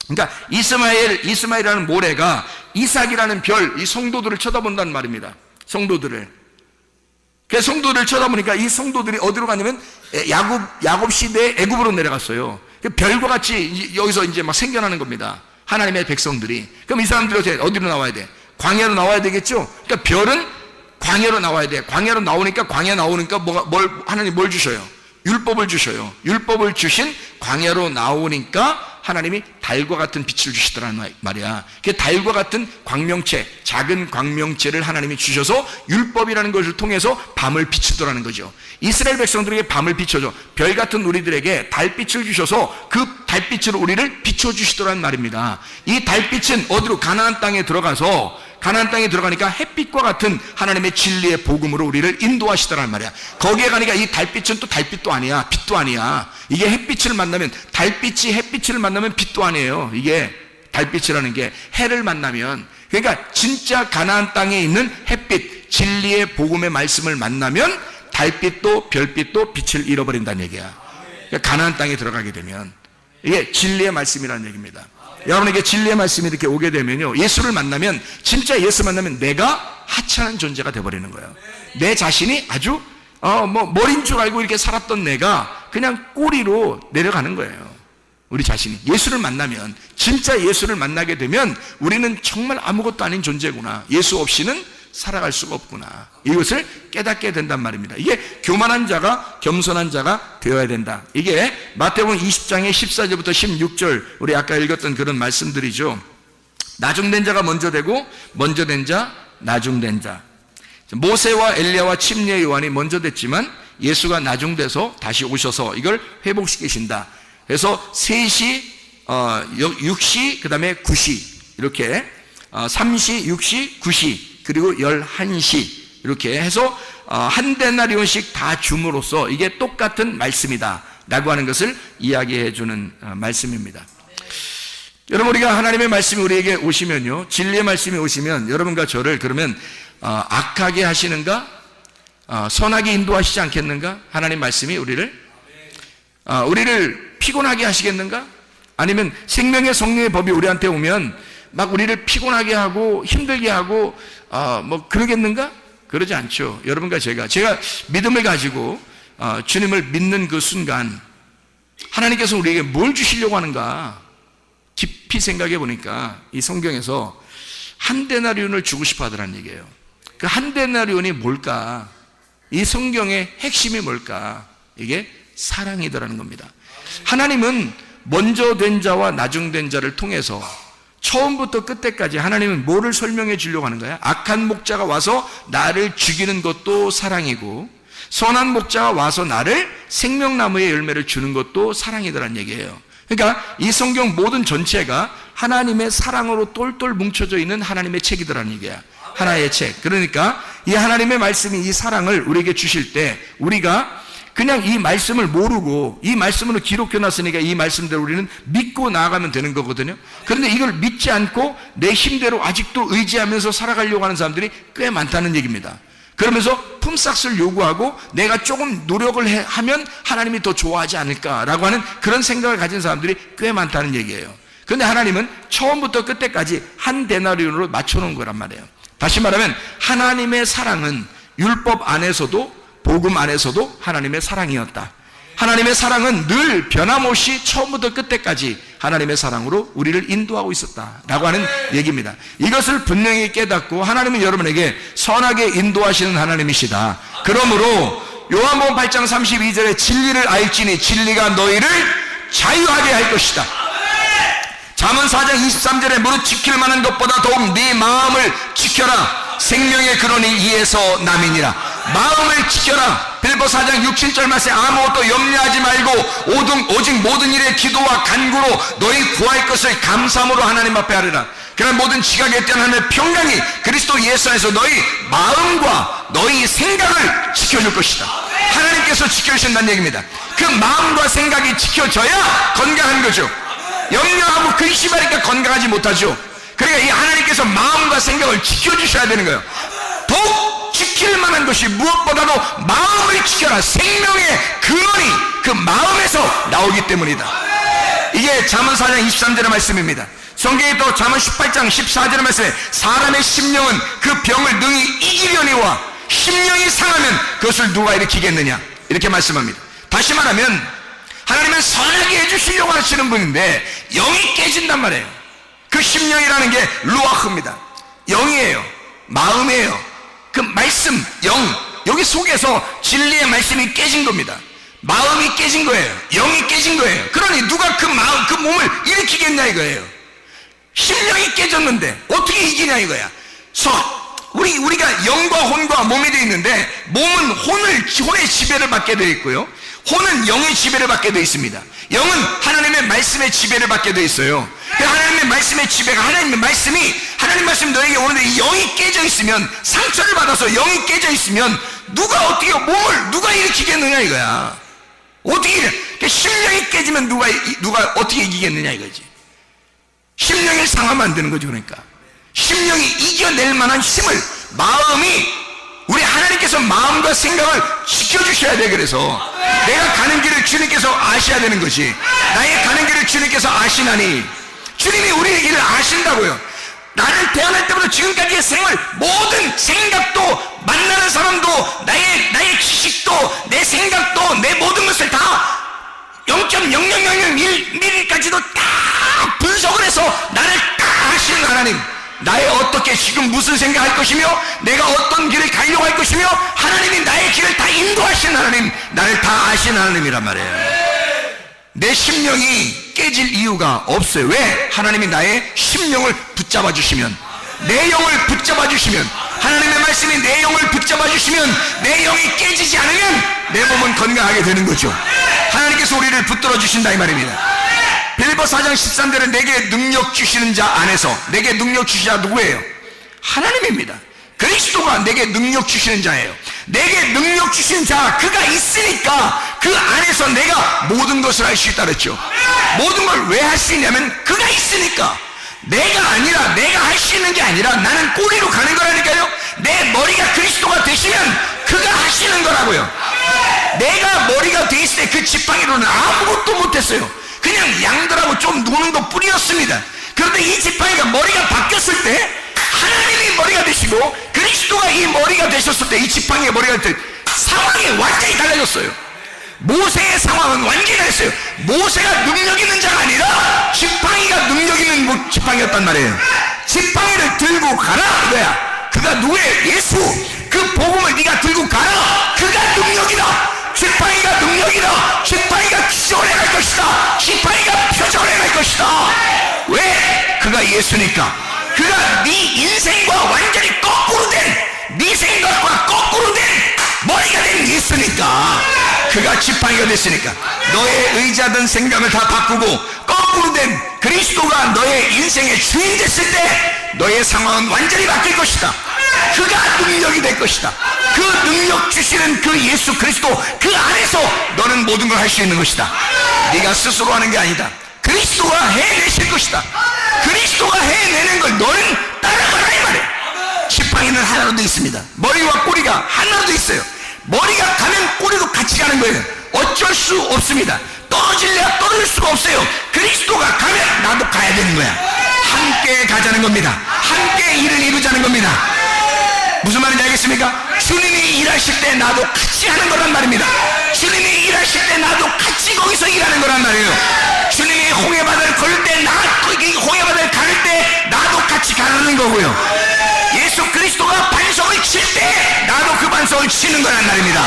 그러니까 이스마엘이라는 모래가 이삭이라는 별, 이 성도들을 쳐다본다는 말입니다. 성도들을. 그 성도들을 쳐다보니까 이 성도들이 어디로 가냐면 야곱 시대에 애굽으로 내려갔어요. 별과 같이 여기서 이제 막 생겨나는 겁니다. 하나님의 백성들이. 그럼 이 사람들이 어디로 나와야 돼? 광야로 나와야 되겠죠? 그러니까 별은 광야로 나와야 돼. 광야로 나오니까 하나님 뭘 주셔요? 율법을 주셔요. 율법을 주신 광야로 나오니까 하나님이 달과 같은 빛을 주시더라는 말이야. 그 달과 같은 광명체, 작은 광명체를 하나님이 주셔서 율법이라는 것을 통해서 밤을 비추더라는 거죠. 이스라엘 백성들에게 밤을 비춰줘. 별 같은 우리들에게 달빛을 주셔서 그 달빛으로 우리를 비춰주시더라는 말입니다. 이 달빛은 어디로? 가나안 땅에 들어가니까 햇빛과 같은 하나님의 진리의 복음으로 우리를 인도하시더란 말이야. 거기에 가니까 이 달빛은 또 달빛도 아니야, 빛도 아니야. 이게 햇빛을 만나면, 달빛이 햇빛을 만나면 빛도 아니에요. 이게 달빛이라는 게 해를 만나면, 그러니까 진짜 가나안 땅에 있는 햇빛, 진리의 복음의 말씀을 만나면 달빛도 별빛도 빛을 잃어버린다는 얘기야. 그러니까 가나안 땅에 들어가게 되면 이게 진리의 말씀이라는 얘기입니다. 여러분에게 진리의 말씀이 이렇게 오게 되면요, 예수를 만나면, 진짜 예수 만나면 내가 하찮은 존재가 되어버리는 거예요. 내 자신이 아주 머리인 줄 알고 이렇게 살았던 내가 그냥 꼬리로 내려가는 거예요. 우리 자신이 예수를 만나면, 진짜 예수를 만나게 되면 우리는 정말 아무것도 아닌 존재구나, 예수 없이는 살아갈 수가 없구나, 이것을 깨닫게 된단 말입니다. 이게 교만한 자가 겸손한 자가 되어야 된다. 이게 마태복음 20장의 14절부터 16절, 우리 아까 읽었던 그런 말씀들이죠. 나중된 자가 먼저 되고, 먼저 된 자, 나중된 자. 모세와 엘리야와 침례 요한이 먼저 됐지만 예수가 나중돼서 다시 오셔서 이걸 회복시키신다. 그래서 3시, 6시, 그 다음에 9시, 이렇게 3시, 6시, 9시, 그리고 11시, 이렇게 해서 한 데나리온씩 다 줌으로써 이게 똑같은 말씀이다 라고 하는 것을 이야기해 주는 말씀입니다. 여러분, 우리가 하나님의 말씀이 우리에게 오시면요, 진리의 말씀이 오시면 여러분과 저를 그러면 악하게 하시는가, 선하게 인도하시지 않겠는가? 하나님 말씀이 우리를 피곤하게 하시겠는가? 아니면 생명의 성령의 법이 우리한테 오면 막 우리를 피곤하게 하고 힘들게 하고 그러겠는가? 그러지 않죠. 여러분과 제가 믿음을 가지고 주님을 믿는 그 순간 하나님께서 우리에게 뭘 주시려고 하는가 깊이 생각해 보니까 이 성경에서 한 데나리온을 주고 싶어 하더라는 얘기예요. 그 한 데나리온이 뭘까? 이 성경의 핵심이 뭘까? 이게 사랑이더라는 겁니다. 하나님은 먼저 된 자와 나중된 자를 통해서 처음부터 끝까지 하나님은 뭐를 설명해 주려고 하는 거야? 악한 목자가 와서 나를 죽이는 것도 사랑이고, 선한 목자가 와서 나를 생명나무의 열매를 주는 것도 사랑이더란 얘기예요. 그러니까 이 성경 모든 전체가 하나님의 사랑으로 똘똘 뭉쳐져 있는 하나님의 책이더라는 얘기야. 하나의 책. 그러니까 이 하나님의 말씀이 이 사랑을 우리에게 주실 때 우리가 그냥 이 말씀을 모르고 이 말씀으로 기록해 놨으니까 이 말씀대로 우리는 믿고 나아가면 되는 거거든요. 그런데 이걸 믿지 않고 내 힘대로 아직도 의지하면서 살아가려고 하는 사람들이 꽤 많다는 얘기입니다. 그러면서 품삯을 요구하고 내가 조금 노력을 하면 하나님이 더 좋아하지 않을까라고 하는 그런 생각을 가진 사람들이 꽤 많다는 얘기예요. 그런데 하나님은 처음부터 끝까지 한 데나리온으로 맞춰놓은 거란 말이에요. 다시 말하면 하나님의 사랑은 율법 안에서도 복음 안에서도 하나님의 사랑이었다. 하나님의 사랑은 늘 변함없이 처음부터 끝까지 하나님의 사랑으로 우리를 인도하고 있었다라고 하는 얘기입니다. 이것을 분명히 깨닫고 하나님은 여러분에게 선하게 인도하시는 하나님이시다. 그러므로 요한복음 8장 32절에 진리를 알지니 진리가 너희를 자유하게 할 것이다. 잠언 4장 23절에 무릇 지킬 만한 것보다 더욱 네 마음을 지켜라. 생명의 근원이 이에서 남이니라. 마음을 지켜라. 빌보 4장 6, 7절 말씀에 아무것도 염려하지 말고 오직 모든 일에 기도와 간구로 너희 구할 것을 감사함으로 하나님 앞에 하리라. 그러나 모든 지각에 대한 하나님의 평강이 그리스도 예수 안에서 너희 마음과 너희 생각을 지켜줄 것이다. 하나님께서 지켜주신다는 얘기입니다. 그 마음과 생각이 지켜져야 건강한 거죠. 염려하고 근심하니까 건강하지 못하죠. 그러니까 이 하나님께서 마음과 생각을 지켜주셔야 되는 거예요. 더욱 지킬 만한 것이 무엇보다도 마음을 지켜라. 생명의 근원이 그 마음에서 나오기 때문이다. 이게 잠언 4장 23절의 말씀입니다. 성경에 또 잠언 18장 14절의 말씀에 사람의 심령은 그 병을 능히 이기려니와 심령이 상하면 그것을 누가 일으키겠느냐 이렇게 말씀합니다. 다시 말하면 하나님은 선하게 해주시려고 하시는 분인데 영이 깨진단 말이에요. 그 심령이라는 게 루아흐입니다. 영이에요. 마음이에요. 그 말씀, 영, 여기 속에서 진리의 말씀이 깨진 겁니다. 마음이 깨진 거예요. 영이 깨진 거예요. 그러니 누가 그 마음, 그 몸을 일으키겠냐 이거예요. 심령이 깨졌는데 어떻게 이기냐 이거야. 우리가 영과 혼과 몸이 되어 있는데 몸은 혼의 지배를 받게 되어 있고요. 혼은 영의 지배를 받게 되어 있습니다. 영은 하나님의 말씀의 지배를 받게 되어 있어요. 하나님의 말씀의 지배가 하나님 말씀이 너에게 오는데 이 영이 깨져 있으면 상처를 받아서 영이 깨져 있으면 몸을 누가 일으키겠느냐 이거야. 어떻게 심령이 깨지면 누가 어떻게 이기겠느냐 이거지. 심령이 상하면 안 되는 거죠. 그러니까 심령이 이겨낼 만한 힘을 마음이 우리 하나님께서 마음과 생각을 지켜주셔야 돼. 그래서 내가 가는 길을 주님께서 아셔야 되는 거지. 나의 가는 길을 주님께서 아시나니 주님이 우리의 길을 아신다고요. 나는 태어날 때부터 지금까지의 생활 모든 생각도 만나는 사람도 나의 지식도 내 생각도 내 모든 것을 다 0.0001mm까지도 다 분석을 해서 나를 다 아시는 하나님, 나의 어떻게 지금 무슨 생각할 것이며 내가 어떤 길을 가려고 할 것이며 하나님이 나의 길을 다 인도하시는 하나님, 나를 다 아시는 하나님이란 말이에요. 내 심령이 깨질 이유가 없어요. 왜? 하나님이 나의 심령을 붙잡아 주시면, 내 영을 붙잡아 주시면, 하나님의 말씀이 내 영을 붙잡아 주시면 내 영이 깨지지 않으면 내 몸은 건강하게 되는 거죠. 하나님께서 우리를 붙들어 주신다 이 말입니다. 빌보 4장 13절에 내게 능력 주시는 자 안에서, 내게 능력 주시는 자 누구예요? 하나님입니다. 그리스도가 내게 능력 주시는 자예요. 내게 능력 주신 자 그가 있으니까 그 안에서 내가 모든 것을 할 수 있다 그랬죠. 모든 걸 왜 할 수 있냐면 그가 있으니까. 내가 할 수 있는 게 아니라 나는 꼬리로 가는 거라니까요. 내 머리가 그리스도가 되시면 그가 하시는 거라고요. 내가 머리가 돼 있을 때 그 지팡이로는 아무것도 못했어요. 그냥 양들하고 좀 노는 것 뿐이었습니다. 그런데 이 지팡이가 머리가 바뀌었을 때 하나님이 머리가 되시고 그리스도가 이 머리가 되셨을 때, 이 지팡이의 머리가 될 때 상황이 완전히 달라졌어요. 모세의 상황은 완전히 달랐어요. 모세가 능력 있는 자가 아니라 지팡이가 능력 있는 지팡이였단 말이에요. 지팡이를 들고 가라 이거야. 그가 누구예요? 예수. 그 복음을 네가 들고 가라. 그가 능력이다. 지팡이가 능력이다. 지팡이가 기적을 행할 것이다. 지팡이가 표적을 행할 것이다. 왜? 그가 예수니까. 그가 네 인생과 완전히 거꾸로 된, 네 생각과 거꾸로 된 머리가 된 예수니까. 그가 지팡이가 됐으니까 너의 의자든 생각을 다 바꾸고 거꾸로 된 그리스도가 너의 인생의 주인 됐을 때 너의 상황은 완전히 바뀔 것이다. 그가 능력이 될 것이다. 그 능력 주시는 그 예수 그리스도 그 안에서 너는 모든 걸 할 수 있는 것이다. 네가 스스로 하는 게 아니다. 그리스도가 해내실 것이다. 그리스도가 해내는 걸 너는 따라가라 이 말이에요. 지팡이는 하나로 되어 있습니다. 머리와 꼬리가 하나로 되어 있어요. 머리가 가면 꼬리도 같이 가는 거예요. 어쩔 수 없습니다. 떨어질래야 떨어질 수가 없어요. 그리스도가 가면 나도 가야 되는 거야. 함께 가자는 겁니다. 함께 일을 이루자는 겁니다. 무슨 말인지 알겠습니까? 주님이 일하실 때 나도 같이 하는 거란 말입니다. 주님이 일하실 때 나도 같이 거기서 일하는 거란 말이에요. 주님이 홍해바다를 걸을 때 홍해바다를 가를 때 나도 같이 가르는 거고요. 예수 그리스도가 반석을 칠 때 나도 그 반석을 치는 거란 말입니다.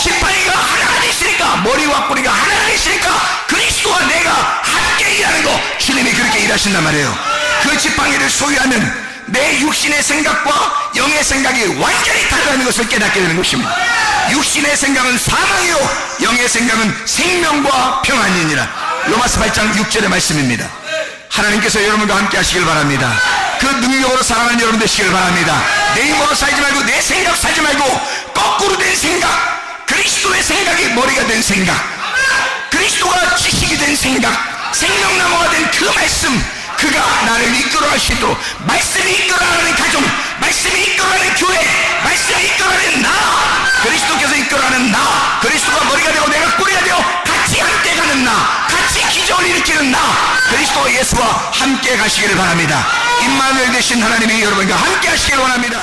지팡이가 하나가 되시니까, 머리와 뿌리가 하나가 되시니까 그리스도와 내가 함께 일하는 거, 주님이 그렇게 일하신단 말이에요. 그 지팡이를 소유하면 내 육신의 생각과 영의 생각이 완전히 다르다는 것을 깨닫게 되는 것입니다. 육신의 생각은 사망이요 영의 생각은 생명과 평안이니라. 로마서 8장 6절의 말씀입니다. 하나님께서 여러분과 함께 하시길 바랍니다. 그 능력으로 살아가는 여러분 되시길 바랍니다. 내 힘으로 살지 말고 내 생각 살지 말고 거꾸로 된 생각, 그리스도의 생각이 머리가 된 생각, 그리스도가 지식이 된 생각, 생명나무가 된 그 말씀, 그가 나를 이끌어갈 수 있도록, 말씀이 이끌어가는 가정, 말씀이 이끌어가는 교회, 말씀이 이끌어가는 나, 그리스도께서 이끌어가는 나, 그리스도가 머리가 되고 내가 꼬리가 되어 같이 함께 가는 나, 같이 기적을 일으키는 나, 그리스도 예수와 함께 가시기를 바랍니다. 임마누엘 되신 하나님이 여러분과 함께 하시기를 원합니다.